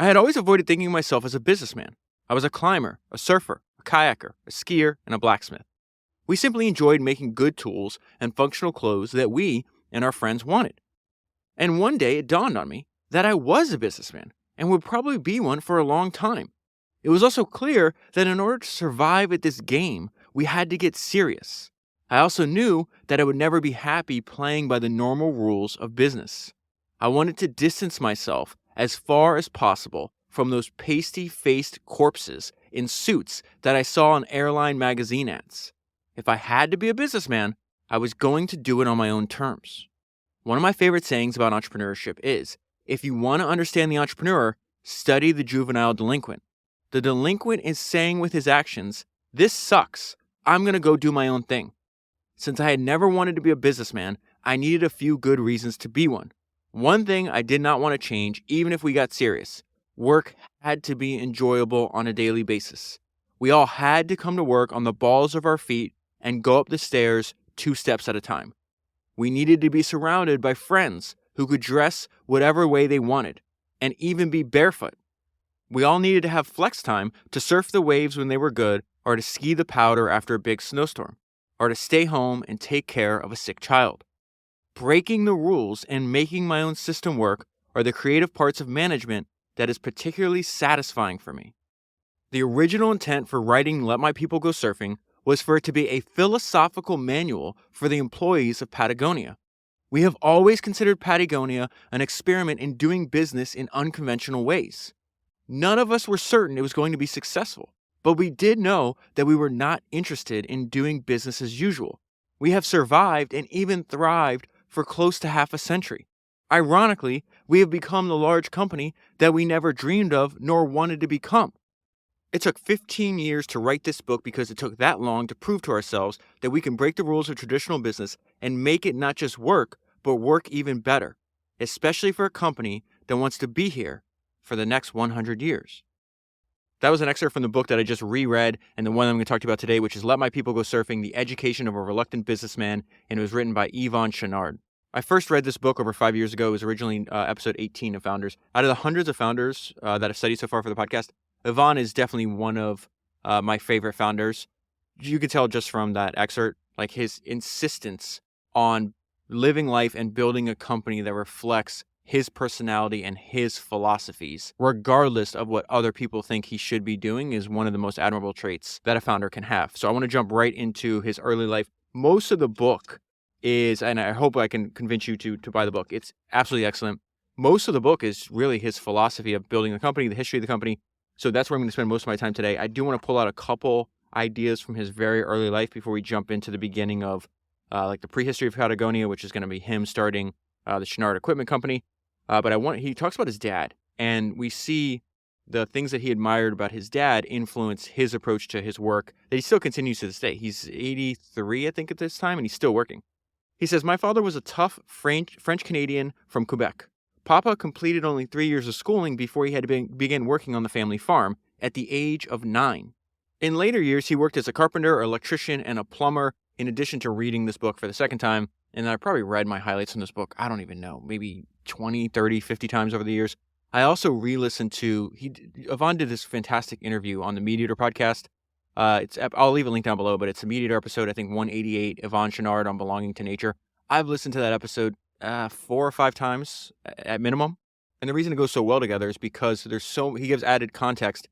I had always avoided thinking of myself as a businessman. I was a climber, a surfer, a kayaker, a skier, and a blacksmith. We simply enjoyed making good tools and functional clothes that we and our friends wanted. And one day it dawned on me that I was a businessman and would probably be one for a long time. It was also clear that in order to survive at this game, we had to get serious. I also knew that I would never be happy playing by the normal rules of business. I wanted to distance myself as far as possible from those pasty-faced corpses in suits that I saw in airline magazine ads. If I had to be a businessman, I was going to do it on my own terms. One of my favorite sayings about entrepreneurship is, if you want to understand the entrepreneur, study the juvenile delinquent. The delinquent is saying with his actions, this sucks, I'm going to go do my own thing. Since I had never wanted to be a businessman, I needed a few good reasons to be one. One thing I did not want to change, even if we got serious. Work had to be enjoyable on a daily basis. We all had to come to work on the balls of our feet and go up the stairs 2 steps at a time. We needed to be surrounded by friends who could dress whatever way they wanted, and even be barefoot. We all needed to have flex time to surf the waves when they were good, or to ski the powder after a big snowstorm, or to stay home and take care of a sick child. Breaking the rules and making my own system work are the creative parts of management that is particularly satisfying for me. The original intent for writing Let My People Go Surfing was for it to be a philosophical manual for the employees of Patagonia. We have always considered Patagonia an experiment in doing business in unconventional ways. None of us were certain it was going to be successful, but we did know that we were not interested in doing business as usual. We have survived and even thrived for close to half a century. Ironically, we have become the large company that we never dreamed of nor wanted to become. It took 15 years to write this book because it took that long to prove to ourselves that we can break the rules of traditional business and make it not just work, but work even better, especially for a company that wants to be here for the next 100 years. That was an excerpt from the book that I just reread, and the one I'm going to talk to you about today, which is Let My People Go Surfing, The Education of a Reluctant Businessman, and it was written by Yvon Chouinard. I first read this book over 5 years ago. It was originally episode 18 of Founders. Out of the hundreds of founders that I've studied so far for the podcast, Yvon is definitely one of my favorite founders. You can tell just from that excerpt, like his insistence on living life and building a company that reflects his personality and his philosophies, regardless of what other people think he should be doing, is one of the most admirable traits that a founder can have. So I want to jump right into his early life. Most of the book is, and I hope I can convince you to buy the book. It's absolutely excellent. Most of the book is really his philosophy of building the company, the history of the company. So that's where I'm going to spend most of my time today. I do want to pull out a couple ideas from his very early life before we jump into the beginning of like the prehistory of Patagonia, which is going to be him starting the Chouinard Equipment Company. But he talks about his dad, and we see the things that he admired about his dad influence his approach to his work that he still continues to this day. He's 83, I think, at this time, and he's still working. He says, my father was a tough French-Canadian from Quebec. Papa completed only 3 years of schooling before he had to begin working on the family farm at the age of 9. In later years, he worked as a carpenter, electrician, and a plumber, in addition to reading this book for the second time. And I probably read my highlights from this book, I don't even know, maybe 20, 30, 50 times over the years. I also re-listened to, Yvon did this fantastic interview on the MeatEater podcast. I'll leave a link down below, but it's a MeatEater episode, I think 188, Yvon Chouinard on Belonging to Nature. I've listened to that episode 4 or 5 times at minimum. And the reason it goes so well together is because he gives added context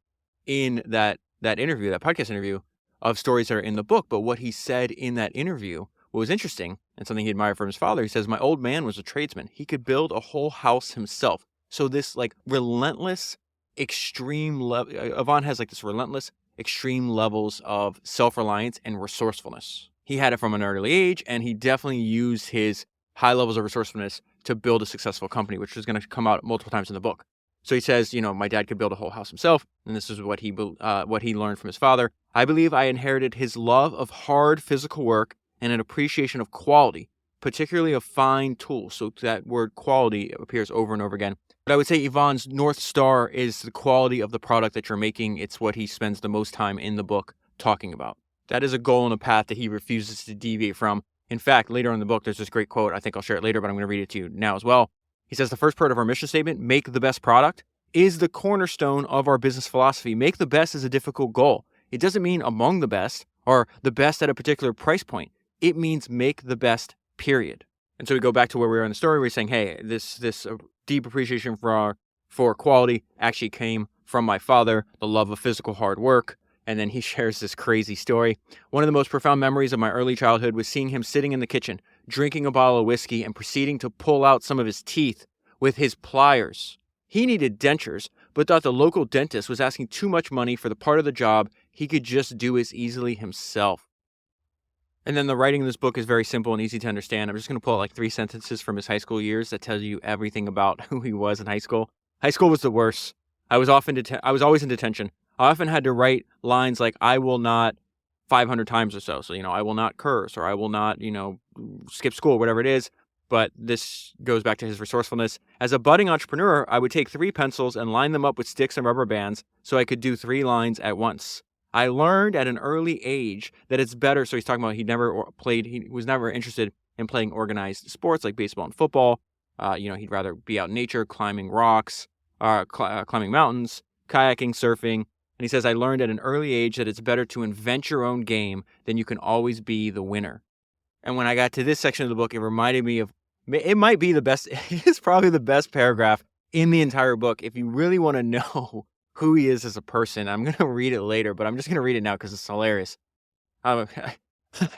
in that interview, that podcast interview, of stories that are in the book. But what he said in that interview, what was interesting, and something he admired from his father, he says, my old man was a tradesman. He could build a whole house himself. So this like relentless, extreme level, Yvon has like this relentless, extreme levels of self-reliance and resourcefulness. He had it from an early age, and he definitely used his high levels of resourcefulness to build a successful company, which is going to come out multiple times in the book. So he says, my dad could build a whole house himself, and this is what he learned from his father. I believe I inherited his love of hard physical work and an appreciation of quality, particularly of fine tools. So that word quality appears over and over again. But I would say Yvon's North Star is the quality of the product that you're making. It's what he spends the most time in the book talking about. That is a goal and a path that he refuses to deviate from. In fact, later in the book, there's this great quote. I think I'll share it later, but I'm going to read it to you now as well. He says, the first part of our mission statement, make the best product, is the cornerstone of our business philosophy. Make the best is a difficult goal. It doesn't mean among the best or the best at a particular price point. It means make the best, period. And so we go back to where we were in the story. We're saying, hey, this deep appreciation for quality actually came from my father, the love of physical hard work. And then he shares this crazy story. One of the most profound memories of my early childhood was seeing him sitting in the kitchen, drinking a bottle of whiskey and proceeding to pull out some of his teeth with his pliers. He needed dentures, but thought the local dentist was asking too much money for the part of the job he could just do as easily himself. And then the writing in this book is very simple and easy to understand. I'm just going to pull out like 3 sentences from his high school years that tell you everything about who he was in high school. High school was the worst. I was always in detention. I often had to write lines like, I will not 500 times or so. So, I will not curse, or I will not, skip school, whatever it is. But this goes back to his resourcefulness. As a budding entrepreneur, I would take 3 pencils and line them up with sticks and rubber bands so I could do 3 lines at once. I learned at an early age that it's better. So he's talking about he was never interested in playing organized sports like baseball and football. He'd rather be out in nature, climbing rocks, climbing mountains, kayaking, surfing. And he says, I learned at an early age that it's better to invent your own game than you can always be the winner. And when I got to this section of the book, it reminded me of, it might be the best, it's probably the best paragraph in the entire book. If you really want to know who he is as a person, I'm going to read it later, but I'm just going to read it now because it's hilarious. I'm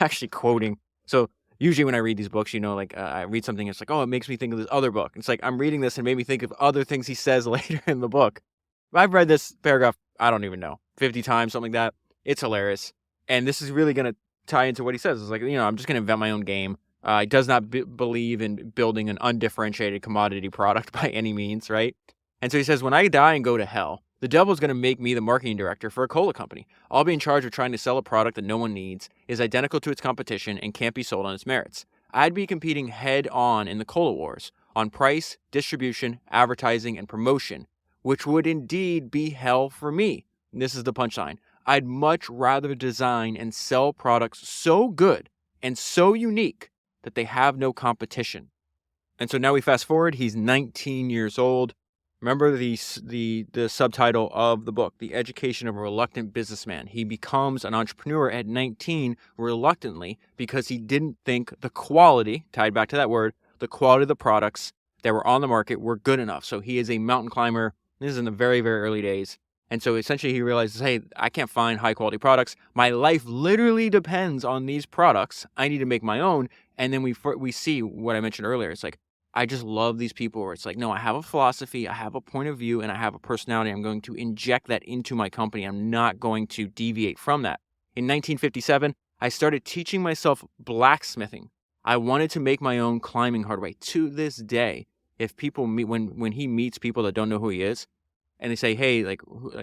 actually quoting. So usually when I read these books, I read something, it's like, oh, it makes me think of this other book. It's like, I'm reading this and it made me think of other things he says later in the book. I've read this paragraph, I don't even know, 50 times, something like that. It's hilarious. And this is really going to tie into what he says. It's like, I'm just going to invent my own game. He does not believe in building an undifferentiated commodity product by any means, right? And so he says, when I die and go to hell, the devil's going to make me the marketing director for a cola company. I'll be in charge of trying to sell a product that no one needs, is identical to its competition, and can't be sold on its merits. I'd be competing head on in the cola wars on price, distribution, advertising, and promotion, which would indeed be hell for me. And this is the punchline. I'd much rather design and sell products so good and so unique that they have no competition. And so now we fast forward. He's 19 years old. Remember the subtitle of the book, The Education of a Reluctant Businessman. He becomes an entrepreneur at 19 reluctantly because he didn't think the quality, tied back to that word, the quality of the products that were on the market were good enough. So he is a mountain climber. This is in the very, very early days. And so essentially he realizes, hey, I can't find high quality products. My life literally depends on these products. I need to make my own. And then we see what I mentioned earlier. It's like, I just love these people where it's like, no, I have a philosophy, I have a point of view, and I have a personality. I'm going to inject that into my company. I'm not going to deviate from that. In 1957, I started teaching myself blacksmithing. I wanted to make my own climbing hardware. To this day, if people meet, when he meets people that don't know who he is, and they say, hey, like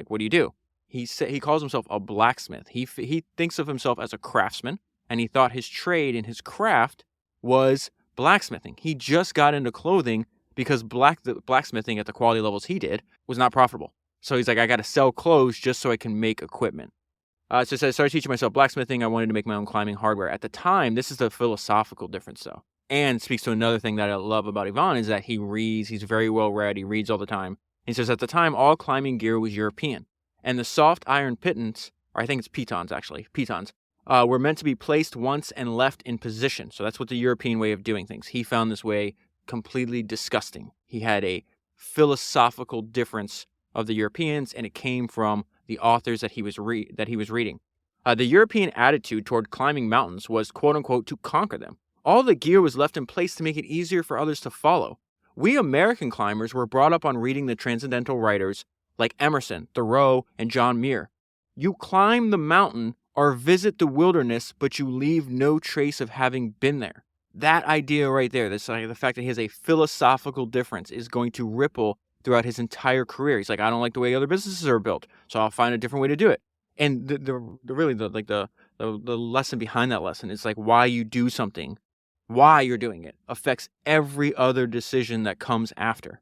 what do you do? He calls himself a blacksmith. He thinks of himself as a craftsman, and he thought his trade and his craft was blacksmithing. He just got into clothing because blacksmithing at the quality levels he did was not profitable. So he's like, I got to sell clothes just so I can make equipment. So I started teaching myself blacksmithing. I wanted to make my own climbing hardware. At the time, this is the philosophical difference, though. And speaks to another thing that I love about Yvon is that he reads. He's very well read. He reads all the time. He says, at the time, all climbing gear was European. And the soft iron pitons, or I think it's pitons, were meant to be placed once and left in position. So that's what the European way of doing things. He found this way completely disgusting. He had a philosophical difference of the Europeans, and it came from the authors that he was reading. The European attitude toward climbing mountains was, quote unquote, to conquer them. All the gear was left in place to make it easier for others to follow. We American climbers were brought up on reading the transcendental writers like Emerson, Thoreau, and John Muir. You climb the mountain or visit the wilderness, but you leave no trace of having been there. That idea right there, the fact that he has a philosophical difference, is going to ripple throughout his entire career. He's like, I don't like the way other businesses are built, so I'll find a different way to do it. And the lesson behind that lesson is like why you do something, why you're doing it, affects every other decision that comes after.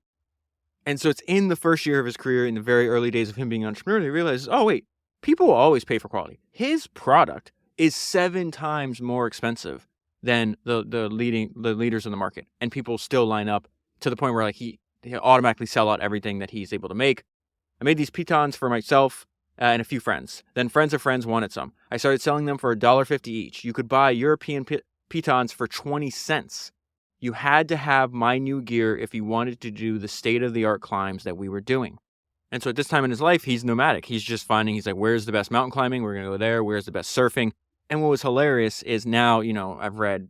And so it's in the first year of his career, in the very early days of him being an entrepreneur, that he realizes, oh wait, people will always pay for quality. His product is 7 times more expensive than the leaders in the market, and people still line up to the point where like he automatically sell out everything that he's able to make. I made these pitons for myself and a few friends. Then friends of friends wanted some. I started selling them for $1.50 each. You could buy European pitons for 20 cents. You had to have my new gear if you wanted to do the state-of-the-art climbs that we were doing. And so at this time in his life, he's nomadic. He's just finding, he's like, where's the best mountain climbing? We're going to go there. Where's the best surfing? And what was hilarious is now, I've read,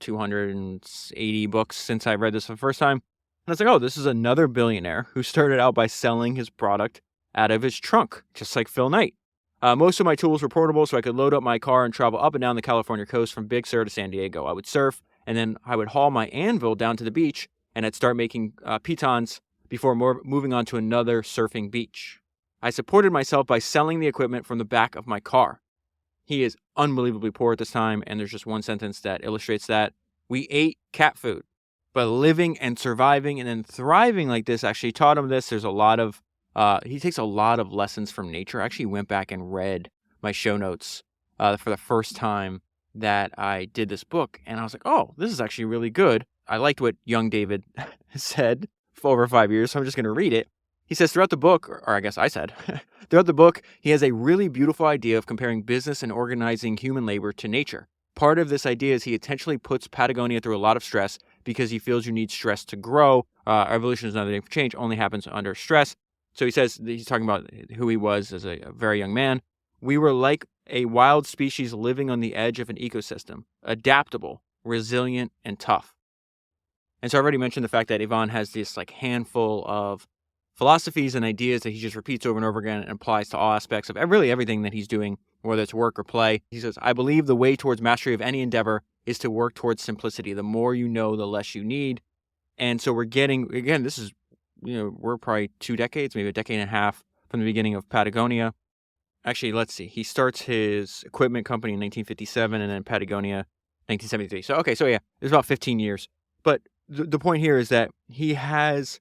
280 books since I read this for the first time. And I was like, oh, this is another billionaire who started out by selling his product out of his trunk, just like Phil Knight. Most of my tools were portable, so I could load up my car and travel up and down the California coast from Big Sur to San Diego. I would surf, and then I would haul my anvil down to the beach, and I'd start making pitons before moving on to another surfing beach. I supported myself by selling the equipment from the back of my car. He is unbelievably poor at this time, and there's just one sentence that illustrates that. We ate cat food, but living and surviving and then thriving like this actually taught him this. There's a lot of, he takes a lot of lessons from nature. I actually went back and read my show notes for the first time that I did this book, and I was like, oh, this is actually really good. I liked what young David said for over 5 years, so I'm just going to read it. He says, throughout the book, or I guess I said, throughout the book, he has a really beautiful idea of comparing business and organizing human labor to nature. Part of this idea is he intentionally puts Patagonia through a lot of stress because he feels you need stress to grow. Evolution is another name for change, only happens under stress. So he says, he's talking about who he was as a very young man. We were like a wild species living on the edge of an ecosystem, adaptable, resilient, and tough. And so I already mentioned the fact that Yvon has this handful of philosophies and ideas that he just repeats over and over again and applies to all aspects of really everything that he's doing, whether it's work or play. He says, I believe the way towards mastery of any endeavor is to work towards simplicity. The more you know, the less you need. And so we're getting, again, this is, we're probably 2 decades, maybe a decade and a half from the beginning of Patagonia. Actually, let's see. He starts his equipment company in 1957 and then Patagonia 1973. So yeah, it's about 15 years. But the point here is that he has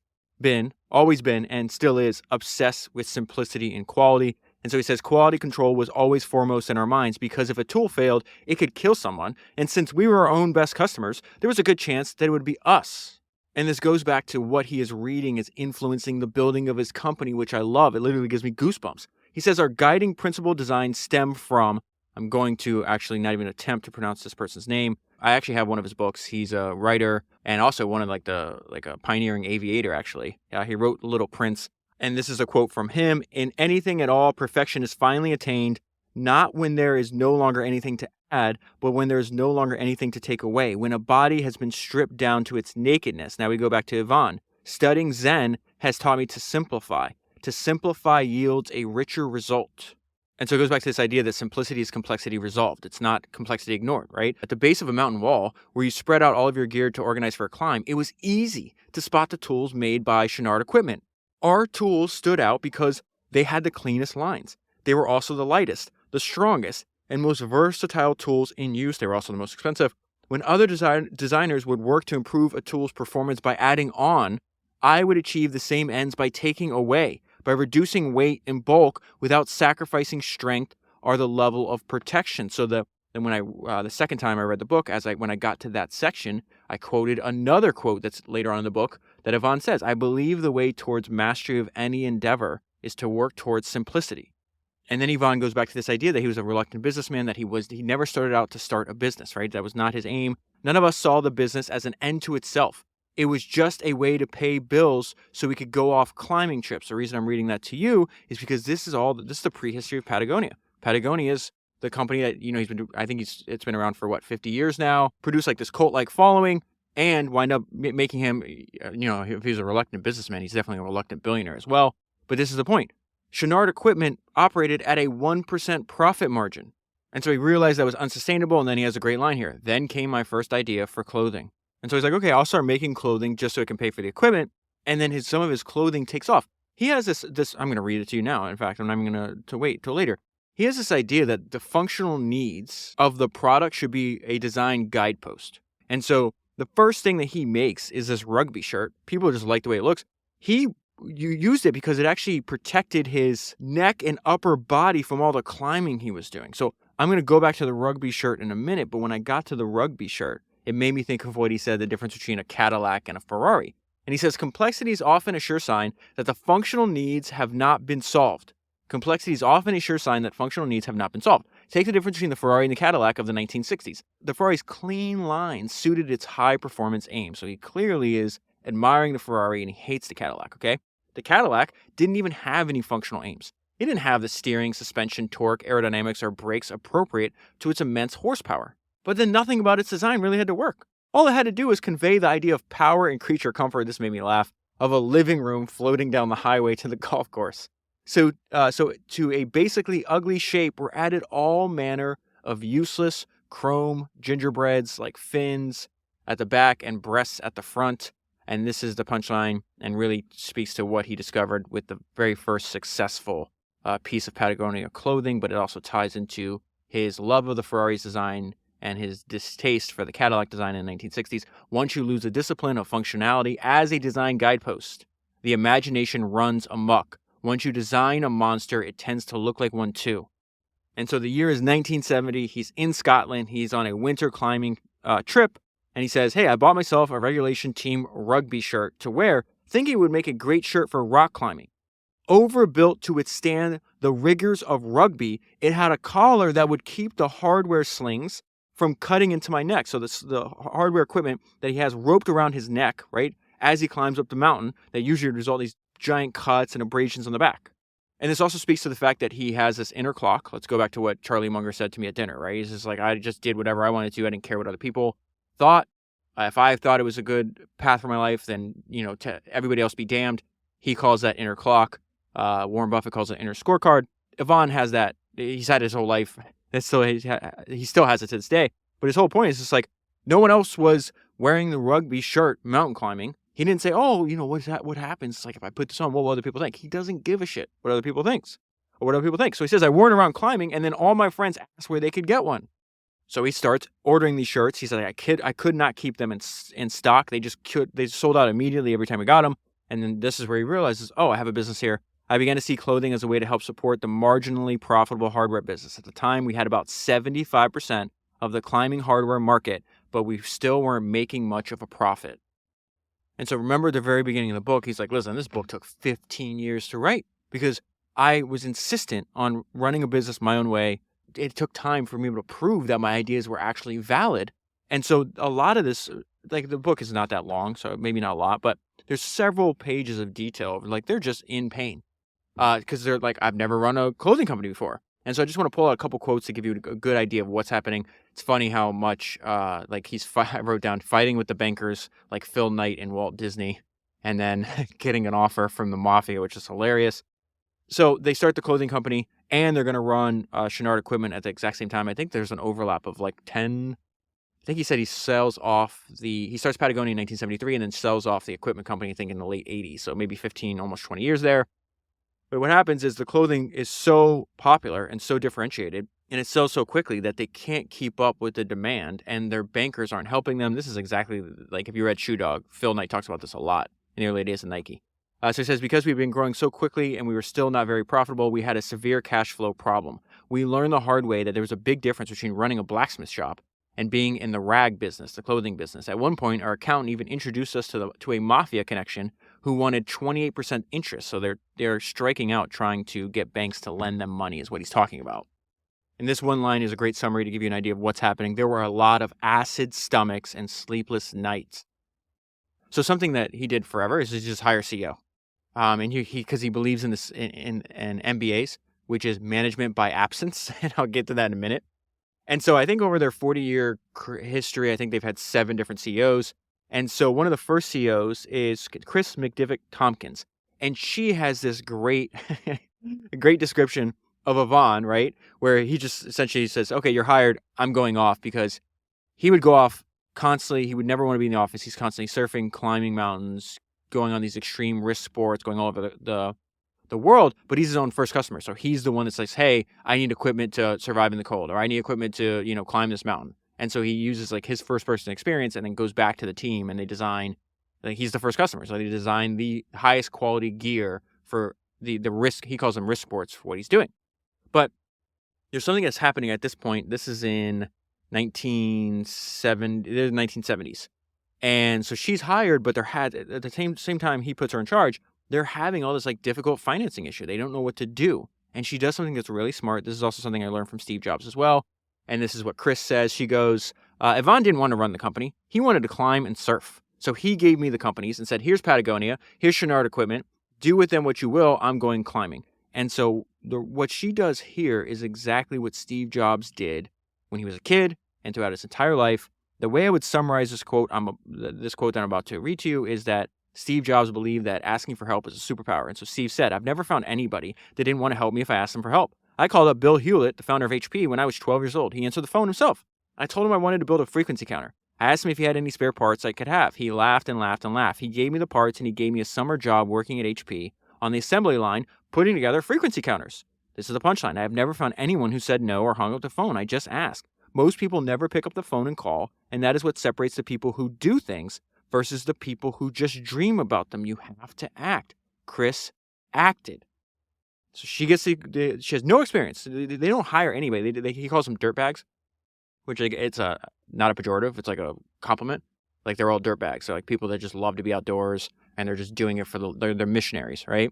always been, and still is obsessed with simplicity and quality. And so he says quality control was always foremost in our minds because if a tool failed, it could kill someone. And since we were our own best customers, there was a good chance that it would be us. And this goes back to what he is reading is influencing the building of his company, which I love. It literally gives me goosebumps. He says our guiding principle design stem from, I'm going to actually not even attempt to pronounce this person's name. I actually have one of his books. He's a writer and also one of a pioneering aviator, actually. He wrote Little Prince. And this is a quote from him. In anything at all, perfection is finally attained, not when there is no longer anything to add, but when there is no longer anything to take away. When a body has been stripped down to its nakedness. Now we go back to Yvon. Studying Zen has taught me to simplify. To simplify yields a richer result. And so it goes back to this idea that simplicity is complexity resolved. It's not complexity ignored, right? At the base of a mountain wall, where you spread out all of your gear to organize for a climb, it was easy to spot the tools made by Chouinard equipment. Our tools stood out because they had the cleanest lines. They were also the lightest, the strongest, and most versatile tools in use. They were also the most expensive. When other designers would work to improve a tool's performance by adding on, I would achieve the same ends by taking away, by reducing weight and bulk without sacrificing strength or the level of protection. So then when the second time I read the book, when I got to that section, I quoted another quote that's later on in the book that Yvon says, I believe the way towards mastery of any endeavor is to work towards simplicity. And then Yvon goes back to this idea that he was a reluctant businessman, that he never started out to start a business, right? That was not his aim. None of us saw the business as an end to itself. It was just a way to pay bills so we could go off climbing trips. The reason I'm reading that to you is because this is the prehistory of Patagonia. Patagonia is the company that, it's been around for 50 years now, produced this cult-like following, and wind up making him, if he's a reluctant businessman, he's definitely a reluctant billionaire as well. But this is the point. Chouinard equipment operated at a 1% profit margin. And so he realized that was unsustainable, and then he has a great line here. Then came my first idea for clothing. And so he's like, okay, I'll start making clothing just so it can pay for the equipment. And then some of his clothing takes off. He has this, I'm going to read it to you now. In fact, I'm not even going to wait till later. He has this idea that the functional needs of the product should be a design guidepost. And so the first thing that he makes is this rugby shirt. People just like the way it looks. You used it because it actually protected his neck and upper body from all the climbing he was doing. So I'm going to go back to the rugby shirt in a minute. But when I got to the rugby shirt, it made me think of what he said, the difference between a Cadillac and a Ferrari. And he says complexity is often a sure sign that the functional needs have not been solved. Complexity is often a sure sign that functional needs have not been solved. Take the difference between the Ferrari and the Cadillac of the 1960s. The Ferrari's clean lines suited its high-performance aim, so he clearly is admiring the Ferrari and he hates the Cadillac, okay? The Cadillac didn't even have any functional aims. It didn't have the steering, suspension, torque, aerodynamics, or brakes appropriate to its immense horsepower. But then nothing about its design really had to work. All it had to do was convey the idea of power and creature comfort, this made me laugh, of a living room floating down the highway to the golf course. So to a basically ugly shape were added all manner of useless chrome gingerbreads like fins at the back and breasts at the front. And this is the punchline and really speaks to what he discovered with the very first successful piece of Patagonia clothing, but it also ties into his love of the Ferrari's design and his distaste for the Cadillac design in the 1960s. Once you lose the discipline of functionality as a design guidepost, the imagination runs amok. Once you design a monster, it tends to look like one too. And so the year is 1970. He's in Scotland. He's on a winter climbing trip. And he says, hey, I bought myself a regulation team rugby shirt to wear, thinking it would make a great shirt for rock climbing. Overbuilt to withstand the rigors of rugby, it had a collar that would keep the hardware slings from cutting into my neck. So the hardware equipment that he has roped around his neck, right, as he climbs up the mountain, that usually result in these giant cuts and abrasions on the back. And this also speaks to the fact that he has this inner clock. Let's go back to what Charlie Munger said to me at dinner, right? He's just like, I just did whatever I wanted to. I didn't care what other people thought. If I thought it was a good path for my life, then, everybody else be damned. He calls that inner clock. Warren Buffett calls it inner scorecard. Yvon has that. He's had his whole life. He still has it to this day. But his whole point is just like, no one else was wearing the rugby shirt mountain climbing. He didn't say, what happens? It's like, if I put this on, what will other people think? He doesn't give a shit what other people think. So he says, I wore it around climbing, and then all my friends asked where they could get one. So he starts ordering these shirts. He said, I could not keep them in stock. They sold out immediately every time we got them. And then this is where he realizes, I have a business here. I began to see clothing as a way to help support the marginally profitable hardware business. At the time, we had about 75% of the climbing hardware market, but we still weren't making much of a profit. And so remember at the very beginning of the book, he's like, listen, this book took 15 years to write because I was insistent on running a business my own way. It took time for me to prove that my ideas were actually valid. And so a lot of this, like the book is not that long, so maybe not a lot, but there's several pages of detail. Like they're just in pain because they're like, I've never run a clothing company before. And so I just want to pull out a couple quotes to give you a good idea of what's happening. It's funny how much, I wrote down fighting with the bankers like Phil Knight and Walt Disney, and then getting an offer from the mafia, which is hilarious. So they start the clothing company, and they're going to run Chouinard equipment at the exact same time. I think there's an overlap of like 10. I think he said he starts Patagonia in 1973 and then sells off the equipment company, I think in the late 80s. So maybe 15, almost 20 years there. But what happens is the clothing is so popular and so differentiated, and it sells so quickly that they can't keep up with the demand, and their bankers aren't helping them. This is exactly like if you read Shoe Dog, Phil Knight talks about this a lot in the early days of Nike. So he says, because we've been growing so quickly and we were still not very profitable, we had a severe cash flow problem. We learned the hard way that there was a big difference between running a blacksmith shop and being in the rag business, the clothing business. At one point, our accountant even introduced us to a mafia connection who wanted 28% interest. So they're striking out trying to get banks to lend them money is what he's talking about. And this one line is a great summary to give you an idea of what's happening. There were a lot of acid stomachs and sleepless nights. So something that he did forever is just hire a CEO. And because he believes in this in MBAs, which is management by absence, and I'll get to that in a minute. And so I think over their 40-year history, I think they've had 7 different CEOs. And so one of the first CEOs is Chris McDivick Tompkins, and she has this great description of Yvon, right, where he just essentially says, "Okay, you're hired. I'm going off," because he would go off constantly. He would never want to be in the office. He's constantly surfing, climbing mountains, going on these extreme risk sports, going all over the world, but he's his own first customer. So he's the one that says, hey, I need equipment to survive in the cold, or I need equipment to, climb this mountain. And so he uses like his first person experience and then goes back to the team and they design, like he's the first customer. So they design the highest quality gear for the risk, he calls them risk sports for what he's doing. But there's something that's happening at this point. This is in the 1970s. And so she's hired, but at the same time he puts her in charge, they're having all this like difficult financing issue. They don't know what to do. And she does something that's really smart. This is also something I learned from Steve Jobs as well. And this is what Chris says. She goes, Yvon didn't want to run the company. He wanted to climb and surf. So he gave me the companies and said, here's Patagonia, here's Chouinard equipment. Do with them what you will. I'm going climbing. And so what she does here is exactly what Steve Jobs did when he was a kid and throughout his entire life. The way I would summarize this quote that I'm about to read to you is that Steve Jobs believed that asking for help is a superpower. And so Steve said, I've never found anybody that didn't want to help me if I asked them for help. I called up Bill Hewlett, the founder of HP, when I was 12 years old. He answered the phone himself. I told him I wanted to build a frequency counter. I asked him if he had any spare parts I could have. He laughed and laughed and laughed. He gave me the parts and he gave me a summer job working at HP on the assembly line, putting together frequency counters. This is the punchline. I have never found anyone who said no or hung up the phone. I just asked. Most people never pick up the phone and call, and that is what separates the people who do things versus the people who just dream about them. You have to act. Chris acted. So she has no experience. They don't hire anybody. He calls them dirtbags, which it's not a pejorative. It's like a compliment. Like they're all dirtbags. So like people that just love to be outdoors and they're just doing it for they're missionaries, right?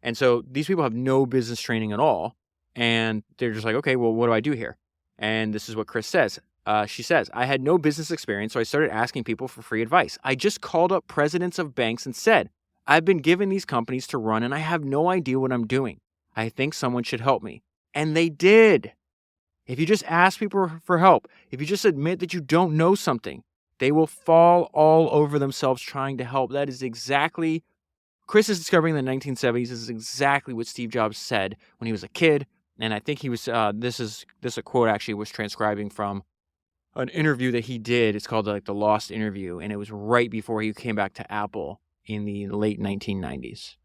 And so these people have no business training at all. And they're just like, okay, well, what do I do here? And this is what Chris says. She says, I had no business experience, so I started asking people for free advice. I just called up presidents of banks and said, I've been given these companies to run and I have no idea what I'm doing. I think someone should help me. And they did. If you just ask people for help, if you just admit that you don't know something, they will fall all over themselves trying to help. That is exactly, Chris is discovering in the 1970s. This is exactly what Steve Jobs said when he was a kid. And I think he was, this a quote actually was transcribing from an interview that he did. It's called like the Lost Interview. And it was right before he came back to Apple in the late 1990s.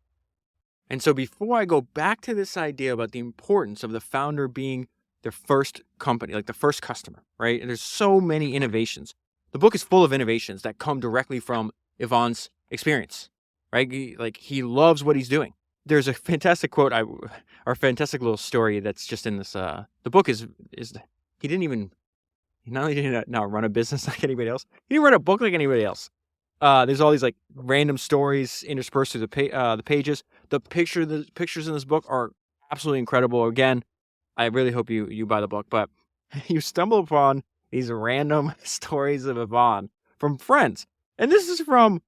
And so before I go back to this idea about the importance of the founder being their first company, like the first customer, right? And there's so many innovations. The book is full of innovations that come directly from Yvon's experience, right? He loves what he's doing. There's a fantastic quote, or a fantastic little story that's just in this, the book is he not only did he not run a business like anybody else, he didn't write a book like anybody else. There's all these like random stories interspersed through the pages. The pictures in this book are absolutely incredible. Again, I really hope you buy the book, but you stumble upon these random stories of Yvon from friends. And this is from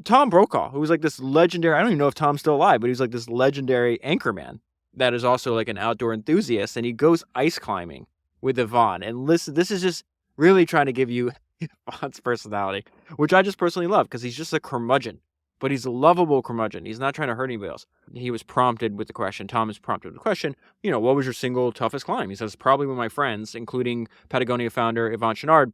Tom Brokaw, who was like this legendary, I don't even know if Tom's still alive, but he's like this legendary anchorman that is also like an outdoor enthusiast. And he goes ice climbing with Yvon. And listen, this is just really trying to give you Yvon's personality, which I just personally love because he's just a curmudgeon. But he's a lovable curmudgeon. He's not trying to hurt anybody else. He was prompted with the question, Tom is prompted with the question, what was your single toughest climb? He says, probably with my friends, including Patagonia founder Yvon Chouinard,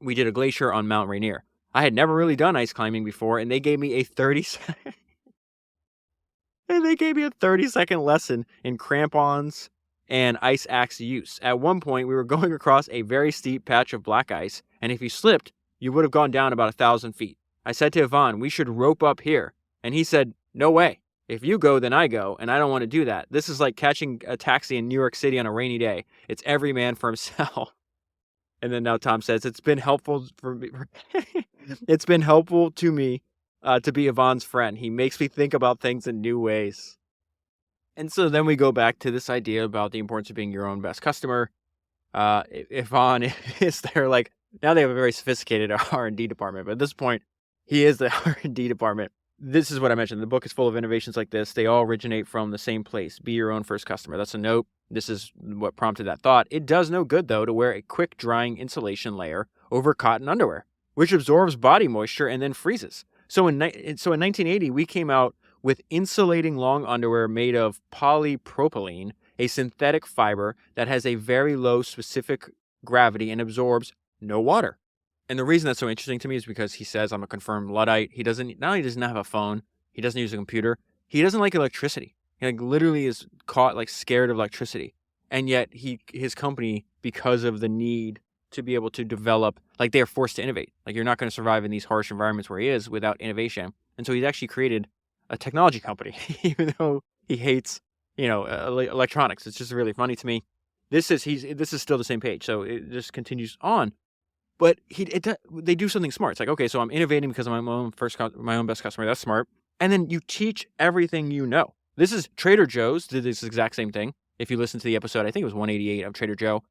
we did a glacier on Mount Rainier. I had never really done ice climbing before, and they gave me a 30-second lesson in crampons and ice axe use. At one point, we were going across a very steep patch of black ice, and if you slipped, you would have gone down about 1,000 feet. I said to Yvon, we should rope up here. And he said, no way. If you go, then I go, and I don't want to do that. This is like catching a taxi in New York City on a rainy day. It's every man for himself. And then now Tom says, it's been helpful for me. It's been helpful to me to be Yvon's friend. He makes me think about things in new ways. And so then we go back to this idea about the importance of being your own best customer. Yvon is there, like, now they have a very sophisticated R&D department, but at this point, he is the R&D department. This is what I mentioned. The book is full of innovations like this. They all originate from the same place. Be your own first customer. That's a note. This is what prompted that thought. It does no good, though, to wear a quick drying insulation layer over cotton underwear, which absorbs body moisture and then freezes. So in 1980, we came out with insulating long underwear made of polypropylene, a synthetic fiber that has a very low specific gravity and absorbs no water. And the reason that's so interesting to me is because he says, I'm a confirmed Luddite. He not only does not have a phone, he doesn't use a computer, he doesn't like electricity. He like literally is caught like scared of electricity. And yet his company, because of the need to be able to develop, like they are forced to innovate. Like you're not going to survive in these harsh environments where he is without innovation. And so he's actually created a technology company, even though he hates, electronics. It's just really funny to me. This is still the same page. So it just continues on. But they do something smart. It's like, okay, so I'm innovating because I'm my own best customer. That's smart. And then you teach everything you know. This is Trader Joe's did this exact same thing. If you listen to the episode, I think it was 188 of Trader Joe.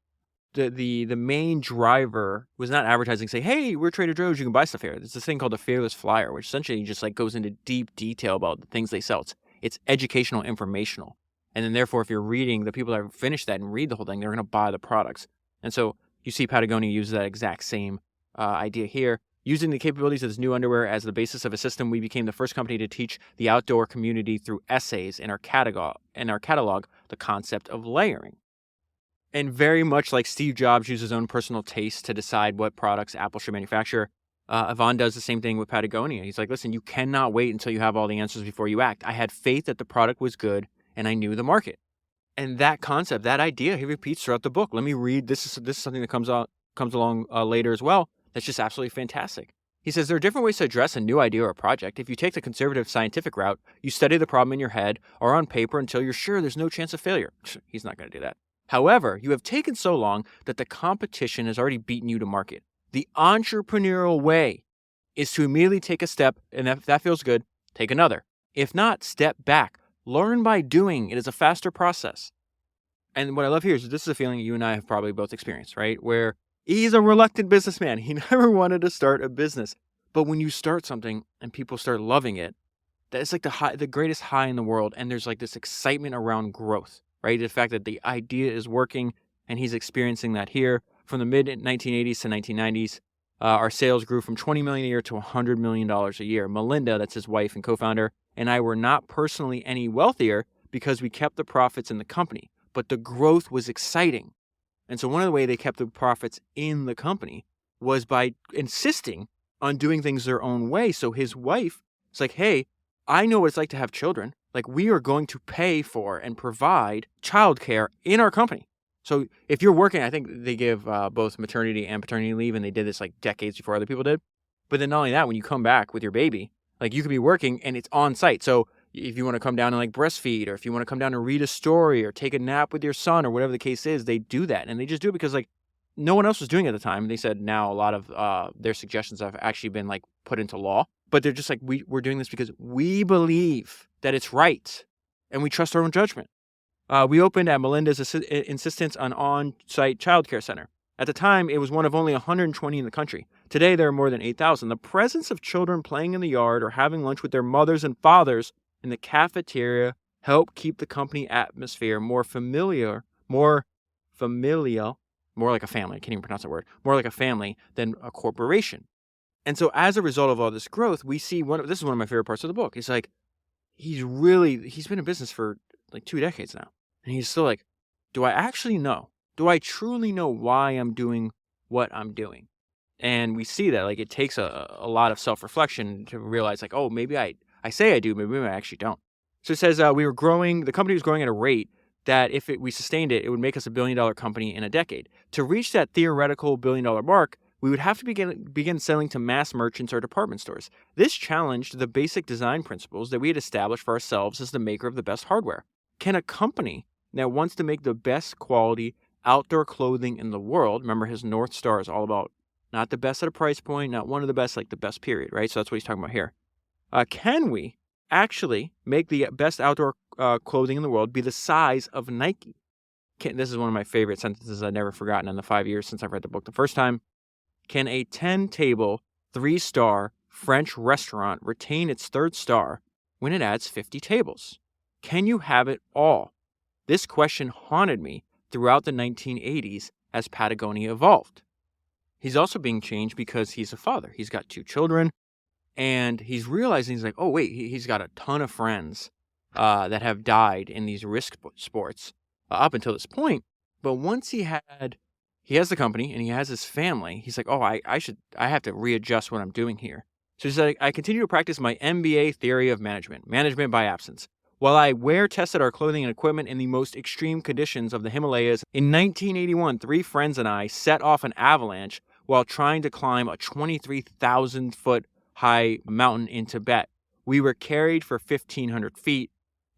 The main driver was not advertising, say, hey, we're Trader Joe's, you can buy stuff here. There's this thing called the Fearless Flyer, which essentially just like goes into deep detail about the things they sell. It's educational, informational. And then therefore, if you're reading, the people that finish that and read the whole thing, they're going to buy the products. And so you see Patagonia uses that exact same idea here. Using the capabilities of this new underwear as the basis of a system, we became the first company to teach the outdoor community through essays in our catalog the concept of layering. And very much like Steve Jobs used his own personal taste to decide what products Apple should manufacture, Yvon does the same thing with Patagonia. He's like, listen, you cannot wait until you have all the answers before you act. I had faith that the product was good, and I knew the market. And that concept, that idea, he repeats throughout the book. Let me read. This is something that comes along later as well. That's just absolutely fantastic. He says, there are different ways to address a new idea or project. If you take the conservative scientific route, you study the problem in your head or on paper until you're sure there's no chance of failure. He's not going to do that. However, you have taken so long that the competition has already beaten you to market. The entrepreneurial way is to immediately take a step, and if that feels good, take another. If not, step back. Learn by doing. It is a faster process. And what I love here is this is a feeling you and I have probably both experienced, right? Where he's a reluctant businessman. He never wanted to start a business. But when you start something and people start loving it, that's like the greatest high in the world. And there's like this excitement around growth, right? The fact that the idea is working, and he's experiencing that here. From the mid-1980s to 1990s, our sales grew from $20 million a year to $100 million a year. Melinda, that's his wife and co-founder, and I were not personally any wealthier because we kept the profits in the company, but the growth was exciting. And so one of the ways they kept the profits in the company was by insisting on doing things their own way. So his wife is like, hey, I know what it's like to have children. Like, we are going to pay for and provide childcare in our company. So if you're working, I think they give both maternity and paternity leave, and they did this like decades before other people did. But then not only that, when you come back with your baby, like you could be working and it's on site. So if you want to come down and like breastfeed, or if you want to come down and read a story or take a nap with your son or whatever the case is, they do that. And they just do it because like no one else was doing it at the time. They said now a lot of their suggestions have actually been like put into law, but they're just like, we're doing this because we believe that it's right and we trust our own judgment. We opened at Melinda's insistence an on-site childcare center. At the time, it was one of only 120 in the country. Today, there are more than 8,000. The presence of children playing in the yard or having lunch with their mothers and fathers in the cafeteria helped keep the company atmosphere more familial, more like a family. I can't even pronounce that word. More like a family than a corporation. And so as a result of all this growth, we see this is one of my favorite parts of the book. It's like, he's been in business for like 2 decades now. And he's still like, do I actually know? Do I truly know why I'm doing what I'm doing? And we see that like it takes a lot of self-reflection to realize like, oh, maybe I say I do, maybe I actually don't. So it says the company was growing at a rate that if we sustained it, it would make us $1 billion company in a decade. To reach that theoretical $1 billion mark, we would have to begin selling to mass merchants or department stores. This challenged the basic design principles that we had established for ourselves as the maker of the best hardware. Can a company that wants to make the best quality outdoor clothing in the world, remember his North Star is all about not the best at a price point, not one of the best, like the best period, right? So that's what he's talking about here. Can we actually make the best outdoor clothing in the world be the size of Nike? This is one of my favorite sentences I've never forgotten in the 5 years since I've read the book the first time. Can a 10-table, 3-star French restaurant retain its 3rd star when it adds 50 tables? Can you have it all? This question haunted me throughout the 1980s as Patagonia evolved. He's also being changed because he's a father. He's got 2 children, and he's realizing, he's like, oh, wait, he's got a ton of friends that have died in these risk sports up until this point. But once he has the company and he has his family, he's like, oh, I have to readjust what I'm doing here. So he's like, I continue to practice my MBA theory of management by absence. While I tested our clothing and equipment in the most extreme conditions of the Himalayas, in 1981, 3 friends and I set off an avalanche while trying to climb a 23,000-foot high mountain in Tibet. We were carried for 1,500 feet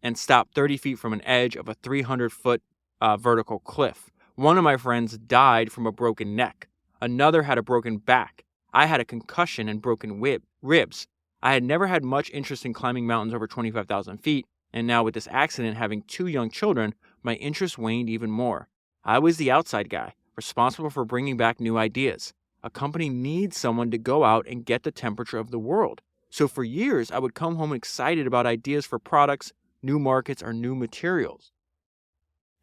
and stopped 30 feet from an edge of a 300-foot vertical cliff. One of my friends died from a broken neck. Another had a broken back. I had a concussion and broken ribs. I had never had much interest in climbing mountains over 25,000 feet, and now with this accident having 2 young children, my interest waned even more. I was the outside guy, responsible for bringing back new ideas. A company needs someone to go out and get the temperature of the world. So for years, I would come home excited about ideas for products, new markets, or new materials.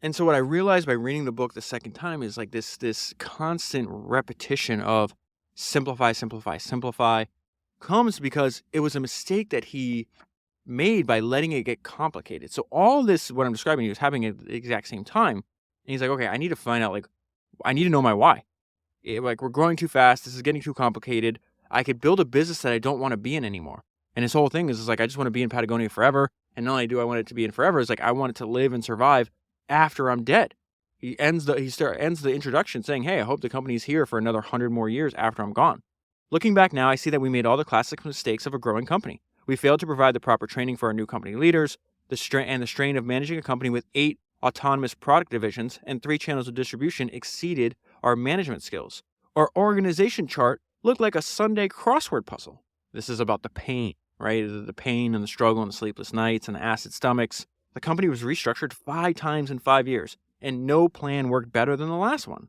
And so what I realized by reading the book the second time is like this constant repetition of simplify, simplify, simplify comes because it was a mistake that he made by letting it get complicated. So all this, what I'm describing, he was having at the exact same time. And he's like, okay, I need to find out, I need to know my why. We're growing too fast. This is getting too complicated. I could build a business that I don't want to be in anymore. And his whole thing is like, I just want to be in Patagonia forever. And not only do I want it to be in forever, it's like, I want it to live and survive after I'm dead. He ends the introduction saying, hey, I hope the company's here for another 100 more years after I'm gone. Looking back now, I see that we made all the classic mistakes of a growing company. We failed to provide the proper training for our new company leaders, the strain of managing a company with 8 autonomous product divisions and 3 channels of distribution exceeded our management skills. Our organization chart looked like a Sunday crossword puzzle. This is about the pain, right? The pain and the struggle and the sleepless nights and the acid stomachs. The company was restructured 5 times in 5 years, and no plan worked better than the last one.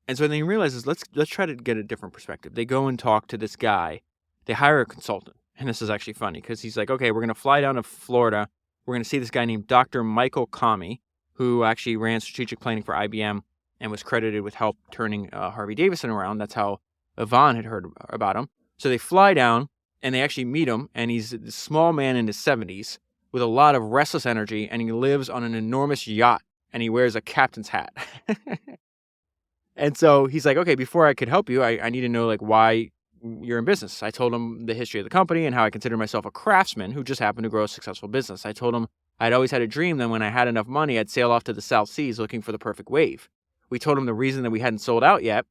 And so then he realizes, let's try to get a different perspective. They go and talk to this guy. They hire a consultant. And this is actually funny because he's like, okay, we're going to fly down to Florida. We're going to see this guy named Dr. Michael Kami, who actually ran strategic planning for IBM and was credited with help turning Harvey Davidson around. That's how Yvon had heard about him. So they fly down and they actually meet him. And he's a small man in his 70s with a lot of restless energy. And he lives on an enormous yacht and he wears a captain's hat. And so he's like, okay, before I could help you, I need to know why you're in business. I told him the history of the company and how I consider myself a craftsman who just happened to grow a successful business. I told him I'd always had a dream that when I had enough money, I'd sail off to the South Seas looking for the perfect wave. We told him the reason that we hadn't sold out yet,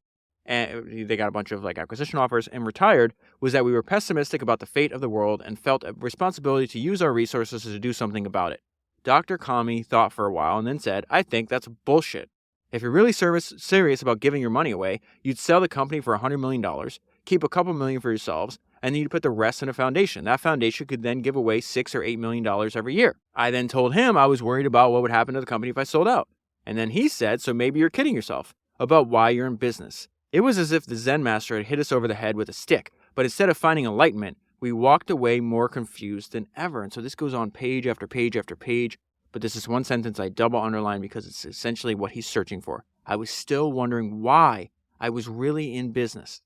and they got a bunch of acquisition offers and retired, was that we were pessimistic about the fate of the world and felt a responsibility to use our resources to do something about it. Dr. Kami thought for a while and then said, I think that's bullshit. If you're really serious about giving your money away, you'd sell the company for $100 million, keep a couple million for yourselves, and then you'd put the rest in a foundation. That foundation could then give away $6 or $8 million every year. I then told him I was worried about what would happen to the company if I sold out. And then he said, so maybe you're kidding yourself about why you're in business. It was as if the Zen master had hit us over the head with a stick, but instead of finding enlightenment, we walked away more confused than ever. And so this goes on page after page after page. But this is one sentence I double underline because it's essentially what he's searching for. I was still wondering why I was really in business.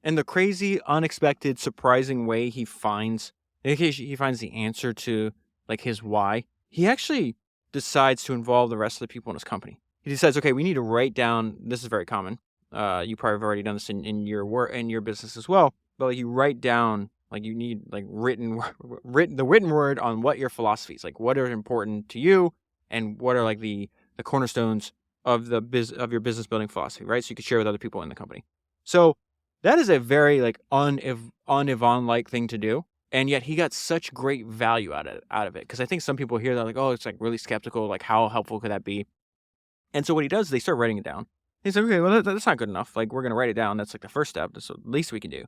And the crazy, unexpected, surprising way he finds the answer to his why, he actually decides to involve the rest of the people in his company. He decides, okay, we need to write down, this is very common. You probably have already done this in your work and your business as well. But you write down, you need written word on what your philosophy is, what are important to you, and what are the cornerstones of of your business building philosophy, right? So you can share with other people in the company. So that is a very un-Yvon-like thing to do, and yet he got such great value out of it. Because I think some people hear that oh, it's really skeptical, how helpful could that be? And so what he does is they start writing it down. He's like, okay, well that's not good enough. We're gonna write it down. That's the first step. That's the least we can do.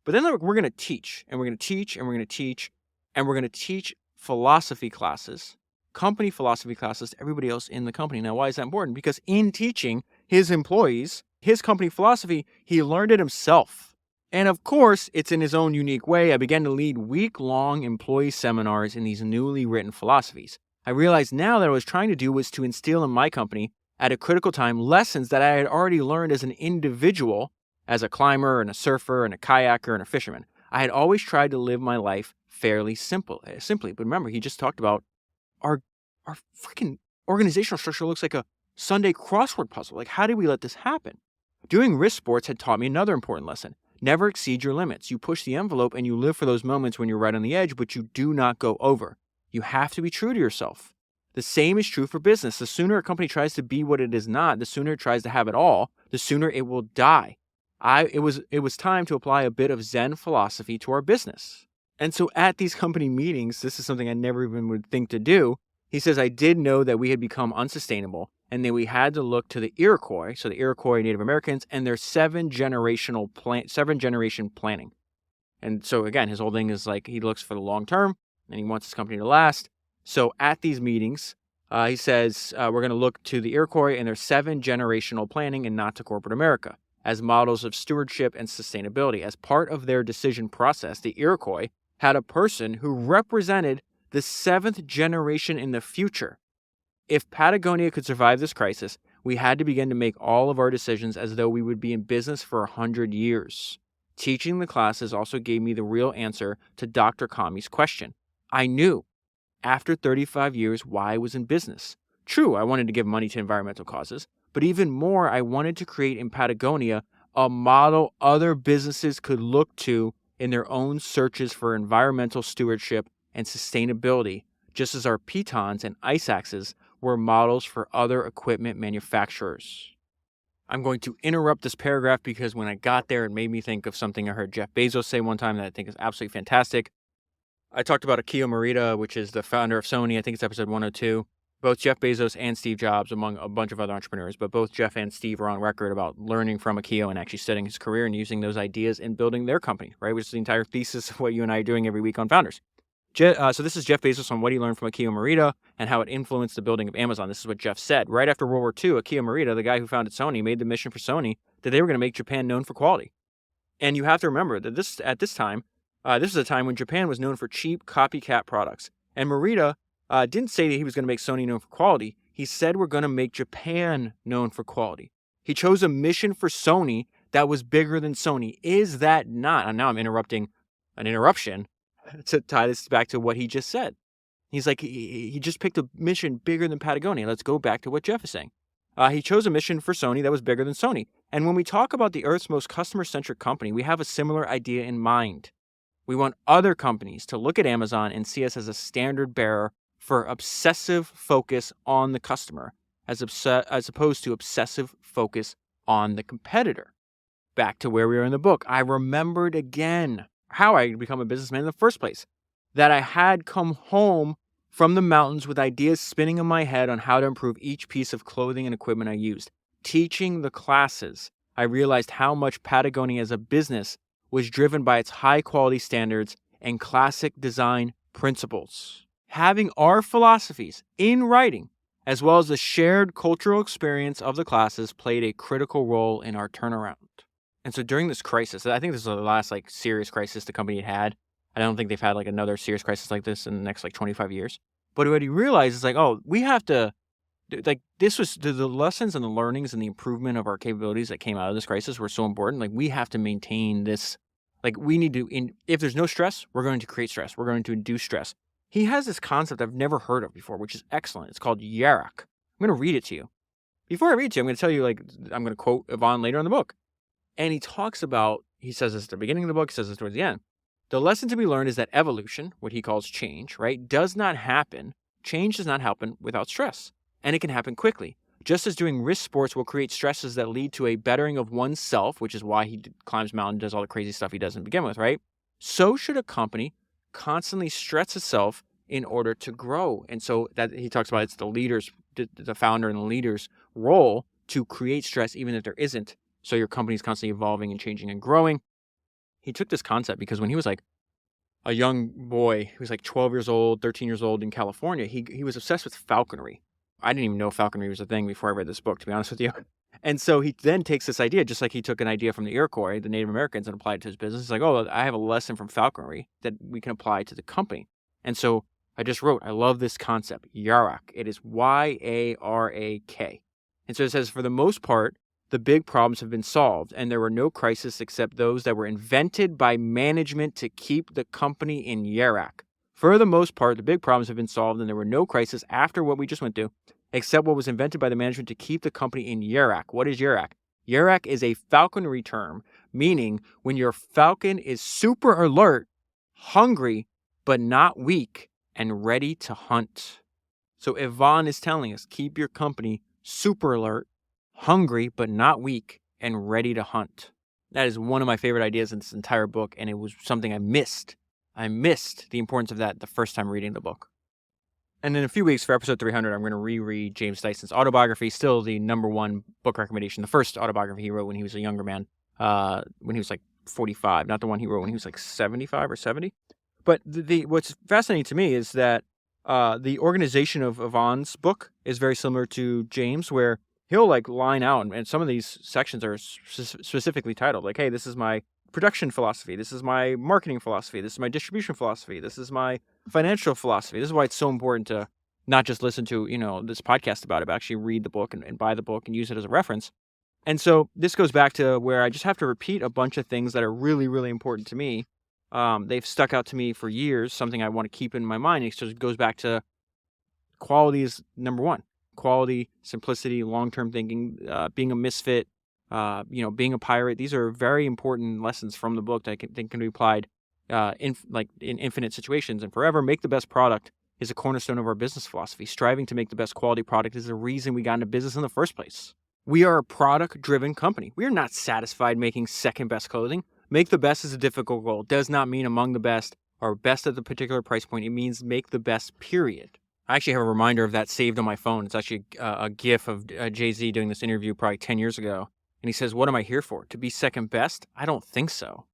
But then we're going to teach, and we're going to teach, and we're going to teach, and we're going to teach philosophy classes, company philosophy classes to everybody else in the company. Now, why is that important? Because in teaching his employees his company philosophy, he learned it himself. And of course, it's in his own unique way. I began to lead week-long employee seminars in these newly written philosophies. I realized now that what I was trying to do was to instill in my company, at a critical time, lessons that I had already learned as an individual, as a climber and a surfer and a kayaker and a fisherman. I had always tried to live my life fairly simply. But remember, he just talked about our freaking organizational structure looks like a Sunday crossword puzzle. How did we let this happen? Doing risk sports had taught me another important lesson. Never exceed your limits. You push the envelope and you live for those moments when you're right on the edge, but you do not go over. You have to be true to yourself. The same is true for business. The sooner a company tries to be what it is not, the sooner it tries to have it all, the sooner it will die. It was time to apply a bit of Zen philosophy to our business. And so at these company meetings, this is something I never even would think to do. He says, I did know that we had become unsustainable And then we had to look to the Iroquois, so the Iroquois Native Americans, and their seven-generation planning. And so again, his whole thing is like he looks for the long term and he wants his company to last. So at these meetings, he says, we're going to look to the Iroquois and their 7-generational planning and not to corporate America as models of stewardship and sustainability. As part of their decision process, the Iroquois had a person who represented the 7th generation in the future. If Patagonia could survive this crisis, we had to begin to make all of our decisions as though we would be in business for 100 years. Teaching the classes also gave me the real answer to Dr. Kami's question. I knew, after 35 years, why I was in business. True, I wanted to give money to environmental causes, but even more, I wanted to create in Patagonia a model other businesses could look to in their own searches for environmental stewardship and sustainability, just as our pitons and ice axes were models for other equipment manufacturers. I'm going to interrupt this paragraph because when I got there, it made me think of something I heard Jeff Bezos say one time that I think is absolutely fantastic. I talked about Akio Morita, which is the founder of Sony. I think it's episode 102. Both Jeff Bezos and Steve Jobs, among a bunch of other entrepreneurs, but both Jeff and Steve are on record about learning from Akio and actually studying his career and using those ideas in building their company, right? Which is the entire thesis of what you and I are doing every week on Founders. So this is Jeff Bezos on what he learned from Akio Morita and how it influenced the building of Amazon. This is what Jeff said. Right after World War II, Akio Morita, the guy who founded Sony, made the mission for Sony that they were going to make Japan known for quality. And you have to remember that this was a time when Japan was known for cheap copycat products. And Morita didn't say that he was going to make Sony known for quality. He said we're going to make Japan known for quality. He chose a mission for Sony that was bigger than Sony. Is that not? And now I'm interrupting an interruption to tie this back to what he just said. He's like, he just picked a mission bigger than Patagonia. Let's go back to what Jeff is saying. He chose a mission for Sony that was bigger than Sony. And when we talk about the Earth's most customer-centric company, we have a similar idea in mind. We want other companies to look at Amazon and see us as a standard bearer for obsessive focus on the customer, as opposed to obsessive focus on the competitor. Back to where we are in the book. I remembered again how I had become a businessman in the first place. That I had come home from the mountains with ideas spinning in my head on how to improve each piece of clothing and equipment I used. Teaching the classes, I realized how much Patagonia as a business was driven by its high-quality standards and classic design principles. Having our philosophies in writing, as well as the shared cultural experience of the classes, played a critical role in our turnaround. And so during this crisis, I think this is the last serious crisis the company had. I don't think they've had another serious crisis like this in the next 25 years. But what he realized is we have to, this was the lessons and the learnings and the improvement of our capabilities that came out of this crisis were so important. We have to maintain this. We need to, if there's no stress, we're going to create stress. We're going to induce stress. He has this concept I've never heard of before, which is excellent. It's called yarak. I'm going to read it to you. Before I read it to you, I'm going to tell you, I'm going to quote Yvon later in the book. And he talks about, he says this at the beginning of the book, he says this towards the end. The lesson to be learned is that evolution, what he calls change, right, does not happen. Change does not happen without stress. And it can happen quickly. Just as doing risk sports will create stresses that lead to a bettering of oneself, which is why he climbs mountains, does all the crazy stuff he does to begin with, right? So should a company constantly stress itself in order to grow. And so that he talks about it's the leader's, the founder and the leader's role to create stress even if there isn't. So your company's constantly evolving and changing and growing. He took this concept because when he was a young boy, he was 12 years old, 13 years old in California, he was obsessed with falconry. I didn't even know falconry was a thing before I read this book, to be honest with you. And so he then takes this idea, just like he took an idea from the Iroquois, the Native Americans, and applied it to his business. He's I have a lesson from falconry that we can apply to the company. And so I just wrote, I love this concept, yarak. It is Y-A-R-A-K. And so it says, for the most part, the big problems have been solved, and there were no crises except those that were invented by management to keep the company in yarak. For the most part, the big problems have been solved, and there were no crises after what we just went through, except what was invented by the management to keep the company in yarak. What is yarak? Yarak is a falconry term, meaning when your falcon is super alert, hungry, but not weak, and ready to hunt. So Yvon is telling us, keep your company super alert, hungry, but not weak, and ready to hunt. That is one of my favorite ideas in this entire book, and it was something I missed. I missed the importance of that the first time reading the book. And in a few weeks for episode 300, I'm going to reread James Dyson's autobiography, still the number one book recommendation, the first autobiography he wrote when he was a younger man, when he was like 45, not the one he wrote when he was like 75 or 70. But what's fascinating to me is that the organization of Yvon's book is very similar to James, where he'll like line out, and some of these sections are specifically titled, like, hey, this is my production philosophy, this is my marketing philosophy, this is my distribution philosophy, this is my financial philosophy. This is why it's so important to not just listen to, this podcast about it, but actually read the book and buy the book and use it as a reference. And so this goes back to where I just have to repeat a bunch of things that are really, really important to me. They've stuck out to me for years, something I want to keep in my mind. It goes back to quality is number one. Quality, simplicity, long-term thinking, being a misfit, being a pirate. These are very important lessons from the book that I think can be applied in infinite situations and forever. Make the best product is a cornerstone of our business philosophy. Striving to make the best quality product is the reason we got into business in the first place. We are a product-driven company. We are not satisfied making second-best clothing. Make the best is a difficult goal. Does not mean among the best or best at the particular price point. It means make the best, period. I actually have a reminder of that saved on my phone. It's actually a GIF of Jay-Z doing this interview probably 10 years ago. And he says, what am I here for? To be second best? I don't think so.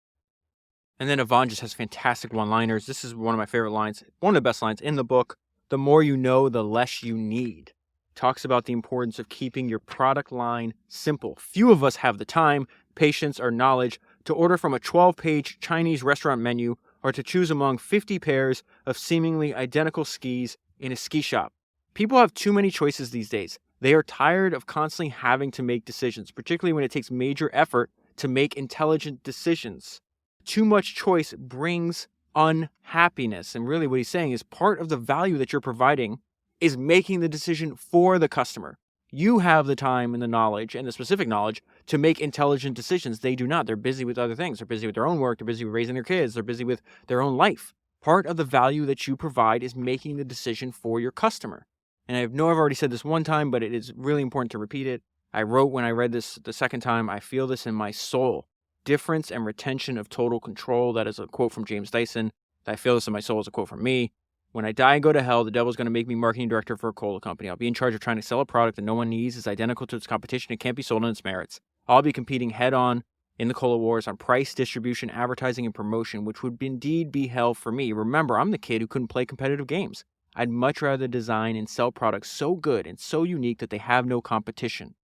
And then Yvon just has fantastic one-liners. This is one of my favorite lines, one of the best lines in the book. The more you know, the less you need. Talks about the importance of keeping your product line simple. Few of us have the time, patience, or knowledge to order from a 12-page Chinese restaurant menu or to choose among 50 pairs of seemingly identical skis in a ski shop. People have too many choices these days. They are tired of constantly having to make decisions, particularly when it takes major effort to make intelligent decisions. Too much choice brings unhappiness. And really what he's saying is part of the value that you're providing is making the decision for the customer. You have the time and the knowledge and the specific knowledge to make intelligent decisions. They do not. They're busy with other things. They're busy with their own work. They're busy with raising their kids. They're busy with their own life. Part of the value that you provide is making the decision for your customer. And I know I've already said this one time, but it is really important to repeat it. I wrote when I read this the second time, I feel this in my soul. Difference and retention of total control. That is a quote from James Dyson. I feel this in my soul is a quote from me. When I die and go to hell, the devil's going to make me marketing director for a cola company. I'll be in charge of trying to sell a product that no one needs, is identical to its competition, and can't be sold on its merits. I'll be competing head-on in the cola wars on price, distribution, advertising, and promotion, which would indeed be hell for me. Remember, I'm the kid who couldn't play competitive games. I'd much rather design and sell products so good and so unique that they have no competition.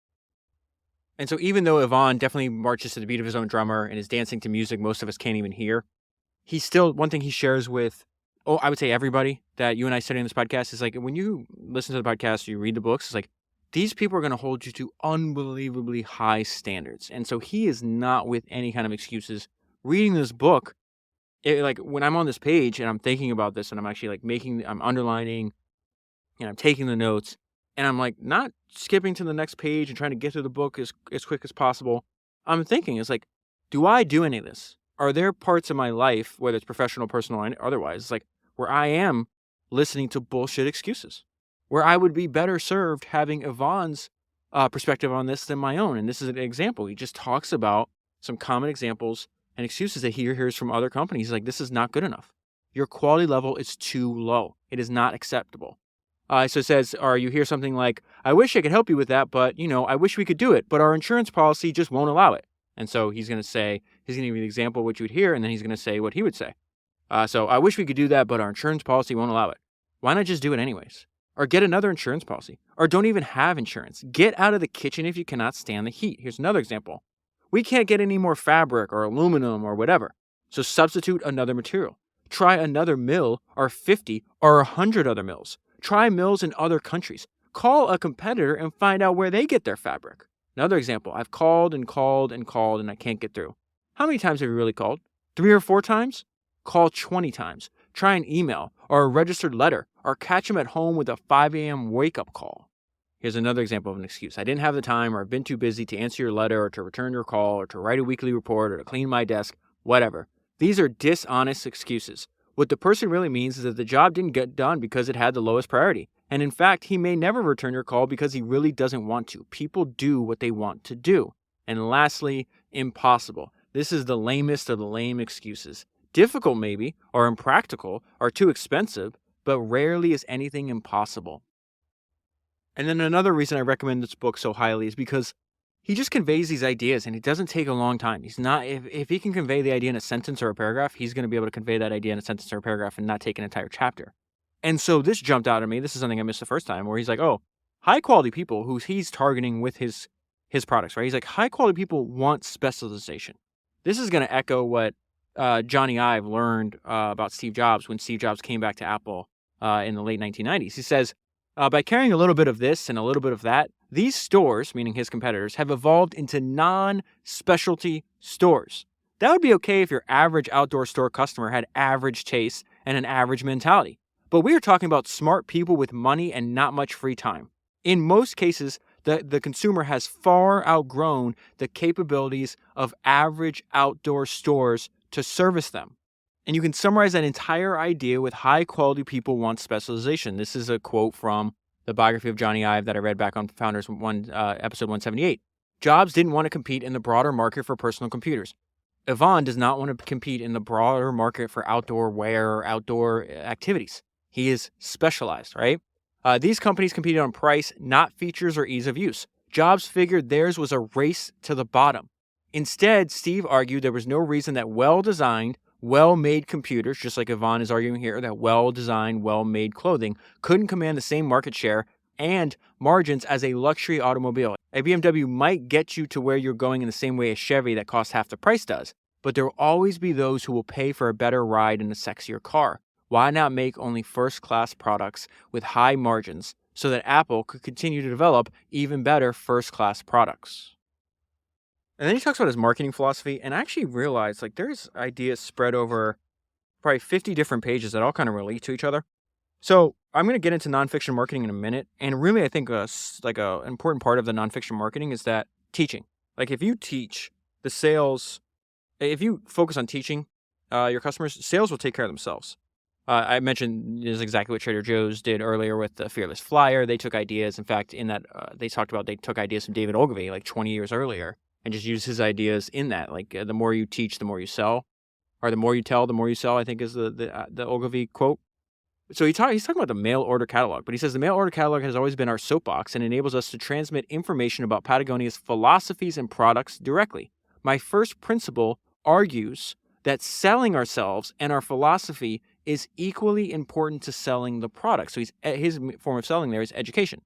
And so even though Yvon definitely marches to the beat of his own drummer and is dancing to music most of us can't even hear, he's still, one thing he shares with, I would say everybody that you and I study in this podcast is like, when you listen to the podcast, you read the books, it's like, these people are going to hold you to unbelievably high standards. And so he is not with any kind of excuses. Reading this book, like when I'm on this page and I'm thinking about this and I'm actually like I'm underlining and I'm taking the notes and I'm like not skipping to the next page and trying to get through the book as quick as possible. I'm thinking, it's like, do I do any of this? Are there parts of my life, whether it's professional, personal, or otherwise, it's like where I am listening to bullshit excuses, where I would be better served having Yvon's perspective on this than my own. And this is an example. He just talks about some common examples and excuses that he hears from other companies. He's like, this is not good enough. Your quality level is too low. It is not acceptable. So it says, or you hear something like, I wish I could help you with that, but, I wish we could do it, but our insurance policy just won't allow it. And so he's going to give you the example of what you would hear, and then he's going to say what he would say. So I wish we could do that, but our insurance policy won't allow it. Why not just do it anyways? Or get another insurance policy. Or don't even have insurance. Get out of the kitchen if you cannot stand the heat. Here's another example. We can't get any more fabric or aluminum or whatever. So substitute another material. Try another mill or 50 or 100 other mills. Try mills in other countries. Call a competitor and find out where they get their fabric. Another example. I've called and called and called and I can't get through. How many times have you really called? 3 or 4 times? Call 20 times. Try an email or a registered letter or catch them at home with a 5 a.m. wake-up call. Here's another example of an excuse. I didn't have the time, or I've been too busy to answer your letter or to return your call or to write a weekly report or to clean my desk, whatever. These are dishonest excuses. What the person really means is that the job didn't get done because it had the lowest priority. And in fact, he may never return your call because he really doesn't want to. People do what they want to do. And lastly, impossible. This is the lamest of the lame excuses. Difficult maybe, or impractical, or too expensive, but rarely is anything impossible. And then another reason I recommend this book so highly is because he just conveys these ideas and it doesn't take a long time. He's not, if he can convey the idea in a sentence or a paragraph, he's going to be able to convey that idea in a sentence or a paragraph and not take an entire chapter. And so this jumped out at me. This is something I missed the first time, where he's like, oh, high quality people who he's targeting with his products, right? He's like, high quality people want specialization. This is going to echo what Johnny Ive learned about Steve Jobs when Steve Jobs came back to Apple in the late 1990s. He says, by carrying a little bit of this and a little bit of that, these stores, meaning his competitors, have evolved into non-specialty stores. That would be okay if your average outdoor store customer had average tastes and an average mentality. But we are talking about smart people with money and not much free time. In most cases, the consumer has far outgrown the capabilities of average outdoor stores to service them. And you can summarize that entire idea with high quality people want specialization. This is a quote from the biography of Johnny Ive that I read back on Founders episode 178. Jobs didn't want to compete in the broader market for personal computers. Yvon does not want to compete in the broader market for outdoor wear or outdoor activities. He is specialized, right? These companies competed on price, not features or ease of use. Jobs figured theirs was a race to the bottom. Instead, Steve argued there was no reason that well-designed, well-made computers, just like Yvon is arguing here, that well-designed, well-made clothing couldn't command the same market share and margins as a luxury automobile. A BMW might get you to where you're going in the same way a Chevy that costs half the price does, but there will always be those who will pay for a better ride in a sexier car. Why not make only first-class products with high margins so that Apple could continue to develop even better first-class products? And then he talks about his marketing philosophy, and I actually realized there's ideas spread over probably 50 different pages that all kind of relate to each other. So I'm going to get into nonfiction marketing in a minute, and really I think an important part of the nonfiction marketing is that teaching. If you teach the sales, if you focus on teaching your customers, sales will take care of themselves. I mentioned this is exactly what Trader Joe's did earlier with the Fearless Flyer. They took ideas. In fact, in that they took ideas from David Ogilvy 20 years earlier and just used his ideas in that. The more you teach, the more you sell, or the more you tell, the more you sell, I think is the Ogilvy quote. So he's talking about the mail order catalog, but he says the mail order catalog has always been our soapbox and enables us to transmit information about Patagonia's philosophies and products directly. My first principle argues that selling ourselves and our philosophy is equally important to selling the product. So his form of selling there is education.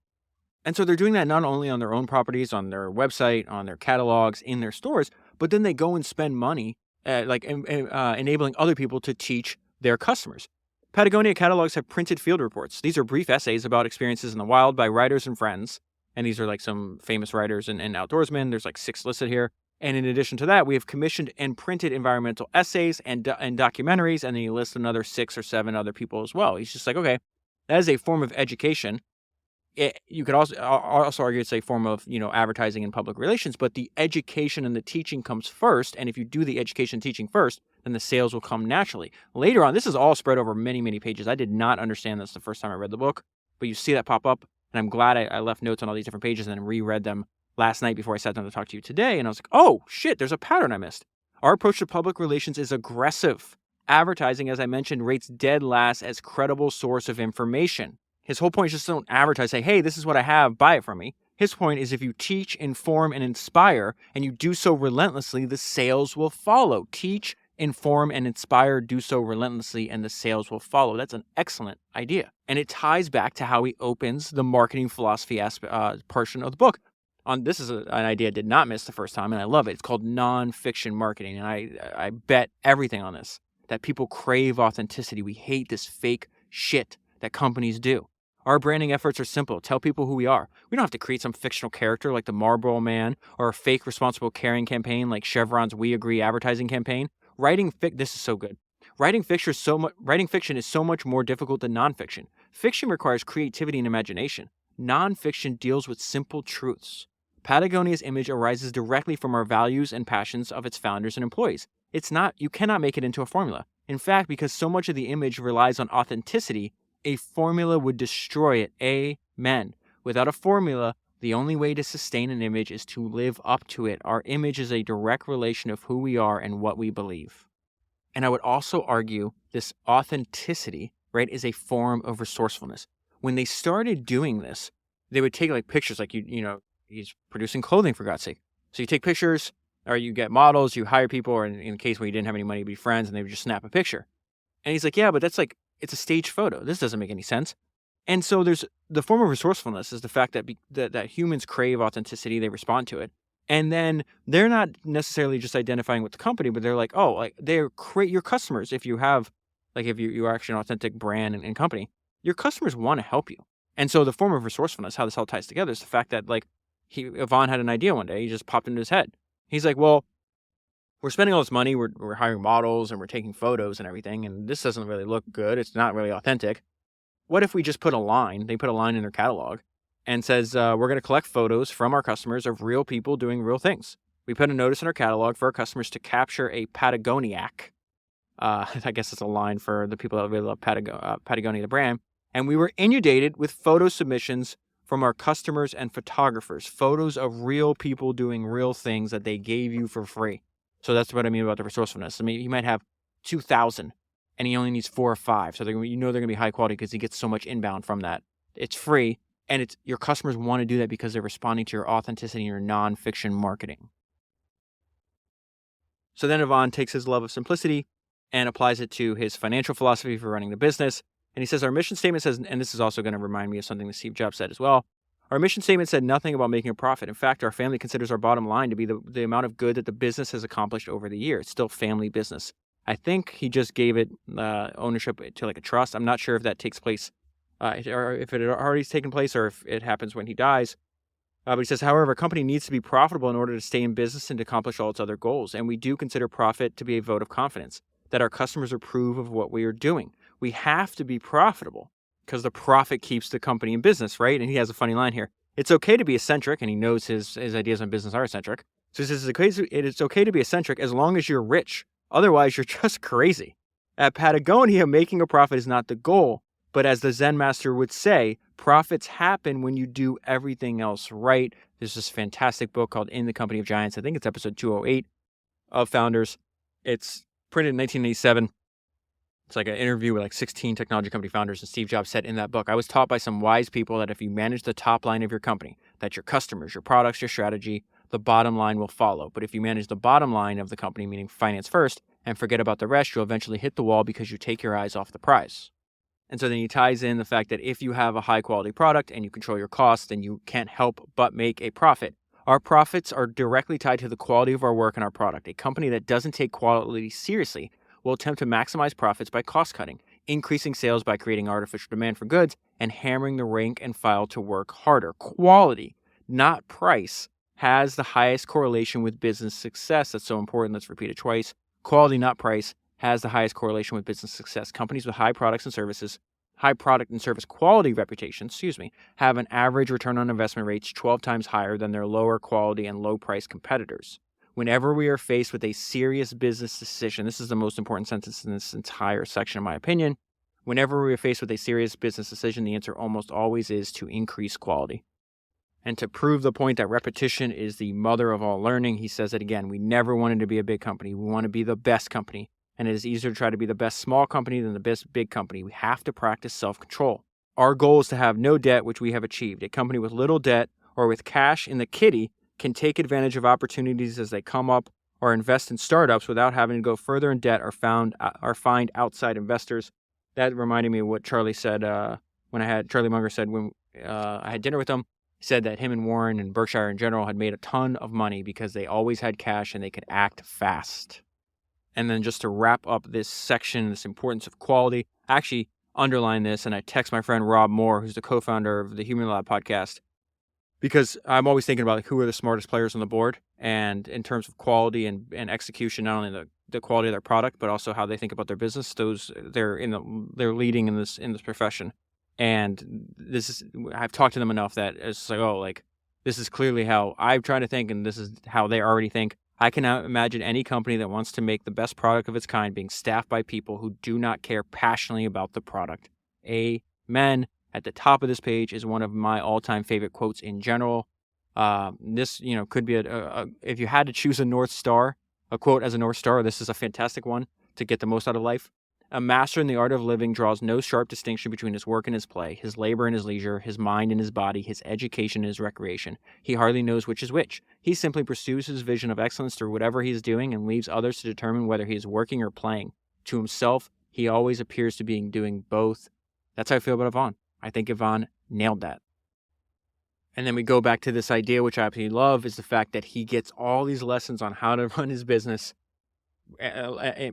And so they're doing that not only on their own properties, on their website, on their catalogs, in their stores, but then they go and spend money enabling other people to teach their customers. Patagonia catalogs have printed field reports. These are brief essays about experiences in the wild by writers and friends. And these are some famous writers and outdoorsmen. There's 6 listed here. And in addition to that, we have commissioned and printed environmental essays and documentaries, and then he lists another 6 or 7 other people as well. He's just okay, that is a form of education. You could also argue it's a form of advertising and public relations, but the education and the teaching comes first. And if you do the education and teaching first, then the sales will come naturally. Later on, this is all spread over many, many pages. I did not understand this the first time I read the book, but you see that pop up, and I'm glad I left notes on all these different pages and then reread them last night before I sat down to talk to you today, and I was like, oh, shit, there's a pattern I missed. Our approach to public relations is aggressive. Advertising, as I mentioned, rates dead last as credible source of information. His whole point is just don't advertise, say, hey, this is what I have, buy it from me. His point is if you teach, inform, and inspire, and you do so relentlessly, the sales will follow. Teach, inform, and inspire, do so relentlessly, and the sales will follow. That's an excellent idea. And it ties back to how he opens the marketing philosophy portion of the book. This is an idea I did not miss the first time, and I love it. It's called nonfiction marketing, and I bet everything on this, that people crave authenticity. We hate this fake shit that companies do. Our branding efforts are simple. Tell people who we are. We don't have to create some fictional character like the Marlboro Man or a fake responsible caring campaign like Chevron's We Agree advertising campaign. This is so good. Writing fiction is so much more difficult than nonfiction. Fiction requires creativity and imagination. Nonfiction deals with simple truths. Patagonia's image arises directly from our values and passions of its founders and employees. You cannot make it into a formula. In fact, because so much of the image relies on authenticity, a formula would destroy it. Amen. Without a formula, the only way to sustain an image is to live up to it. Our image is a direct relation of who we are and what we believe. And I would also argue this authenticity right, is a form of resourcefulness. When they started doing this, they would take like pictures, like he's producing clothing for God's sake. So you take pictures, or you get models, you hire people, or in case where you didn't have any money, be friends, and they would just snap a picture. And he's like, yeah, but that's like, it's a staged photo. This doesn't make any sense. And so there's the form of resourcefulness is the fact that that humans crave authenticity, they respond to it. And then they're not necessarily just identifying with the company, but they're like, oh, like they're your customers. If you have, like, if you are actually an authentic brand and company, your customers want to help you. And so the form of resourcefulness, how this all ties together, is the fact that like Yvon had an idea one day, he just popped into his head. He's like, well, we're spending all this money, we're hiring models and we're taking photos and everything, and this doesn't really look good. It's not really authentic. What if we just put a line? They put a line in their catalog and says, we're going to collect photos from our customers of real people doing real things. We put a notice in our catalog for our customers to capture a Patagoniac. I guess it's a line for the people that really love Patagonia, the brand. And we were inundated with photo submissions from our customers and photographers, photos of real people doing real things that they gave you for free. So that's what I mean about the resourcefulness. I mean, he might have 2,000 and he only needs 4 or 5. So they're going to be high quality because he gets so much inbound from that. It's free, and it's your customers want to do that because they're responding to your authenticity and your non-fiction marketing. So then Yvon takes his love of simplicity and applies it to his financial philosophy for running the business. And he says, our mission statement says, and this is also going to remind me of something that Steve Jobs said as well, our mission statement said nothing about making a profit. In fact, our family considers our bottom line to be the amount of good that the business has accomplished over the year. It's still family business. I think he just gave it ownership to like a trust. I'm not sure if that takes place, or if it had already taken place, or if it happens when he dies. But he says, however, a company needs to be profitable in order to stay in business and to accomplish all its other goals. And we do consider profit to be a vote of confidence, that our customers approve of what we are doing. We have to be profitable because the profit keeps the company in business, right? And he has a funny line here. It's okay to be eccentric, and he knows his ideas on business are eccentric. So he says, it's okay to be eccentric as long as you're rich. Otherwise, you're just crazy. At Patagonia, making a profit is not the goal. But as the Zen master would say, profits happen when you do everything else right. There's this fantastic book called In the Company of Giants. I think it's episode 208 of Founders. It's printed in 1987. It's like an interview with like 16 technology company founders. And Steve Jobs said in that book, I was taught by some wise people that if you manage the top line of your company, that your customers, your products, your strategy, the bottom line will follow. But if you manage the bottom line of the company, meaning finance first, and forget about the rest, you'll eventually hit the wall because you take your eyes off the prize. And so then he ties in the fact that if you have a high quality product and you control your costs, then you can't help but make a profit. Our profits are directly tied to the quality of our work and our product. A company that doesn't take quality seriously will attempt to maximize profits by cost cutting, increasing sales by creating artificial demand for goods, and hammering the rank and file to work harder. Quality, not price, has the highest correlation with business success. That's so important. Let's repeat it twice. Quality, not price, has the highest correlation with business success. Companies with high product and service quality reputations, have an average return on investment rates 12 times higher than their lower quality and low price competitors. Whenever we are faced with a serious business decision, this is the most important sentence in this entire section, in my opinion. Whenever we are faced with a serious business decision, the answer almost always is to increase quality. And to prove the point that repetition is the mother of all learning, he says it again. We never wanted to be a big company. We want to be the best company. And it is easier to try to be the best small company than the best big company. We have to practice self-control. Our goal is to have no debt, which we have achieved. A company with little debt or with cash in the kitty can take advantage of opportunities as they come up or invest in startups without having to go further in debt or find outside investors. That reminded me of what Charlie said Charlie Munger said when I had dinner with him. He said that him and Warren and Berkshire in general had made a ton of money because they always had cash and they could act fast. And then just to wrap up this section, this importance of quality, I actually underline this and I text my friend Rob Moore, who's the co-founder of the Human Lab podcast, because I'm always thinking about who are the smartest players on the board, and in terms of quality and execution, not only the quality of their product, but also how they think about their business. They're leading in this profession. And I've talked to them enough that it's like, this is clearly how I've tried to think, and this is how they already think. I can now imagine any company that wants to make the best product of its kind being staffed by people who do not care passionately about the product. Amen. At the top of this page is one of my all-time favorite quotes in general. This, could be if you had to choose a North Star, a quote as a North Star, this is a fantastic one to get the most out of life. A master in the art of living draws no sharp distinction between his work and his play, his labor and his leisure, his mind and his body, his education and his recreation. He hardly knows which is which. He simply pursues his vision of excellence through whatever he is doing and leaves others to determine whether he is working or playing. To himself, he always appears to be doing both. That's how I feel about Yvon. I think Yvon nailed that. And then we go back to this idea, which I absolutely love, is the fact that he gets all these lessons on how to run his business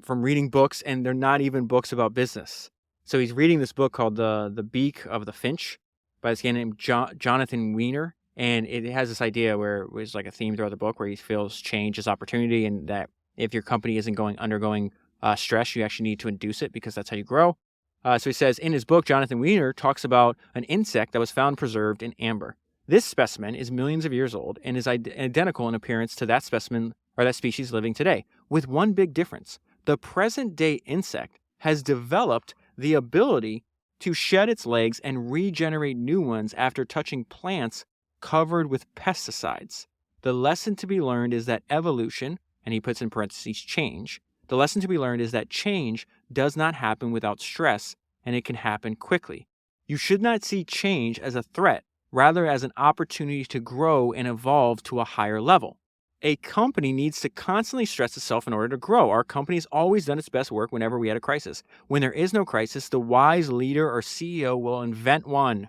from reading books, and they're not even books about business. So he's reading this book called The Beak of the Finch by this guy named Jonathan Weiner, and it has this idea where it was like a theme throughout the book where he feels change is opportunity, and that if your company isn't undergoing stress, you actually need to induce it because that's how you grow. So he says in his book, Jonathan Weiner talks about an insect that was found preserved in amber. This specimen is millions of years old and is identical in appearance to that specimen or that species living today, with one big difference. The present-day insect has developed the ability to shed its legs and regenerate new ones after touching plants covered with pesticides. The lesson to be learned is that evolution, and he puts in parentheses change, the lesson to be learned is that change does not happen without stress, and it can happen quickly. You should not see change as a threat, rather as an opportunity to grow and evolve to a higher level. A company needs to constantly stress itself in order to grow. Our company has always done its best work whenever we had a crisis. When there is no crisis, the wise leader or CEO will invent one.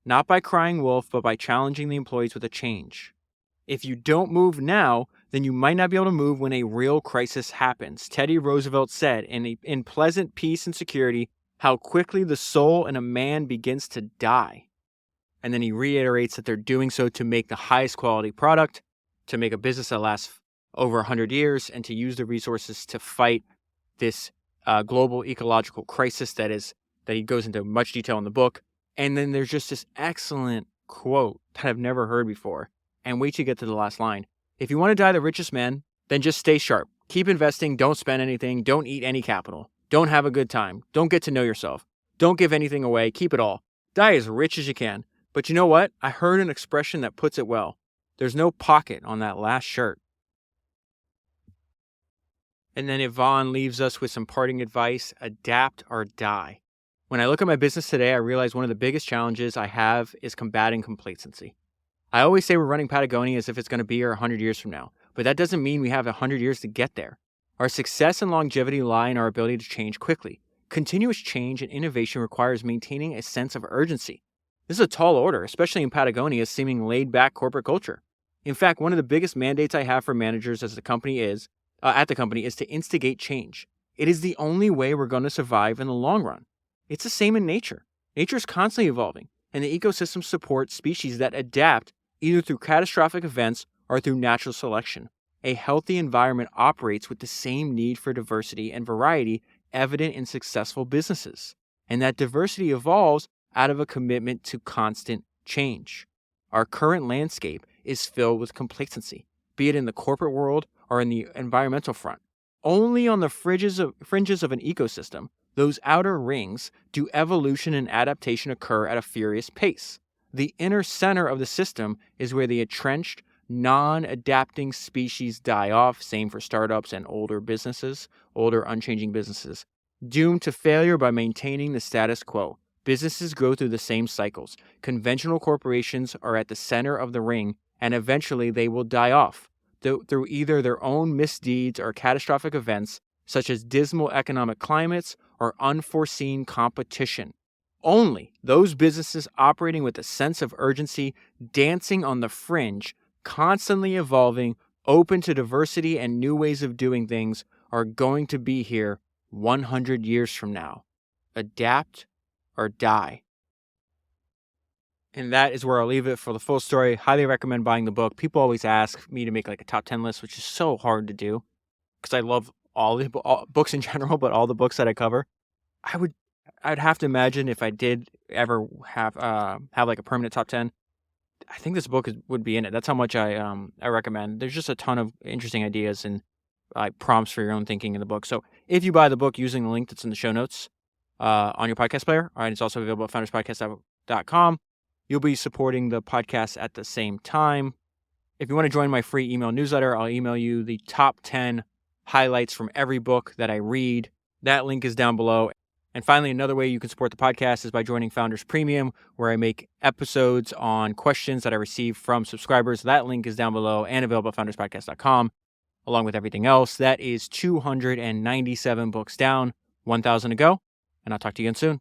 Not by crying wolf, but by challenging the employees with a change. If you don't move now, then you might not be able to move when a real crisis happens. Teddy Roosevelt said, in pleasant peace and security, how quickly the soul in a man begins to die. And then he reiterates that they're doing so to make the highest quality product, to make a business that lasts over 100 years, and to use the resources to fight this global ecological crisis that he goes into much detail in the book. And then there's just this excellent quote that I've never heard before. And wait till you get to the last line. If you want to die the richest man, then just stay sharp. Keep investing. Don't spend anything. Don't eat any capital. Don't have a good time. Don't get to know yourself. Don't give anything away. Keep it all. Die as rich as you can. But you know what? I heard an expression that puts it well. There's no pocket on that last shirt. And then Yvon leaves us with some parting advice: adapt or die. When I look at my business today, I realize one of the biggest challenges I have is combating complacency. I always say we're running Patagonia as if it's going to be here 100 years from now, but that doesn't mean we have 100 years to get there. Our success and longevity lie in our ability to change quickly. Continuous change and innovation requires maintaining a sense of urgency. This is a tall order, especially in Patagonia's seeming laid-back corporate culture. In fact, one of the biggest mandates I have for managers at the company is to instigate change. It is the only way we're going to survive in the long run. It's the same in nature. Nature is constantly evolving, and the ecosystem supports species that adapt either through catastrophic events or through natural selection. A healthy environment operates with the same need for diversity and variety evident in successful businesses, and that diversity evolves out of a commitment to constant change. Our current landscape is filled with complacency, be it in the corporate world or in the environmental front. Only on the fringes of an ecosystem, those outer rings, do evolution and adaptation occur at a furious pace. The inner center of the system is where the entrenched, non-adapting species die off, same for startups and older unchanging businesses, doomed to failure by maintaining the status quo. Businesses go through the same cycles. Conventional corporations are at the center of the ring, and eventually they will die off through either their own misdeeds or catastrophic events, such as dismal economic climates or unforeseen competition. Only those businesses operating with a sense of urgency, dancing on the fringe, constantly evolving, open to diversity and new ways of doing things, are going to be here 100 years from now. Adapt or die. And that is where I'll leave it for the full story. Highly recommend buying the book. People always ask me to make like a top 10 list, which is so hard to do because I love all books in general, but all the books that I cover. I'd have to imagine if I did ever have like a permanent top 10, I think this book would be in it. That's how much I recommend. There's just a ton of interesting ideas and prompts for your own thinking in the book. So if you buy the book using the link that's in the show notes on your podcast player, all right, it's also available at founderspodcast.com. You'll be supporting the podcast at the same time. If you want to join my free email newsletter, I'll email you the top 10 highlights from every book that I read That link is down below. And finally, another way you can support the podcast is by joining Founders Premium, where I make episodes on questions that I receive from subscribers. That link is down below and available at founderspodcast.com, along with everything else. That is 297 books down, 1,000 to go, and I'll talk to you again soon.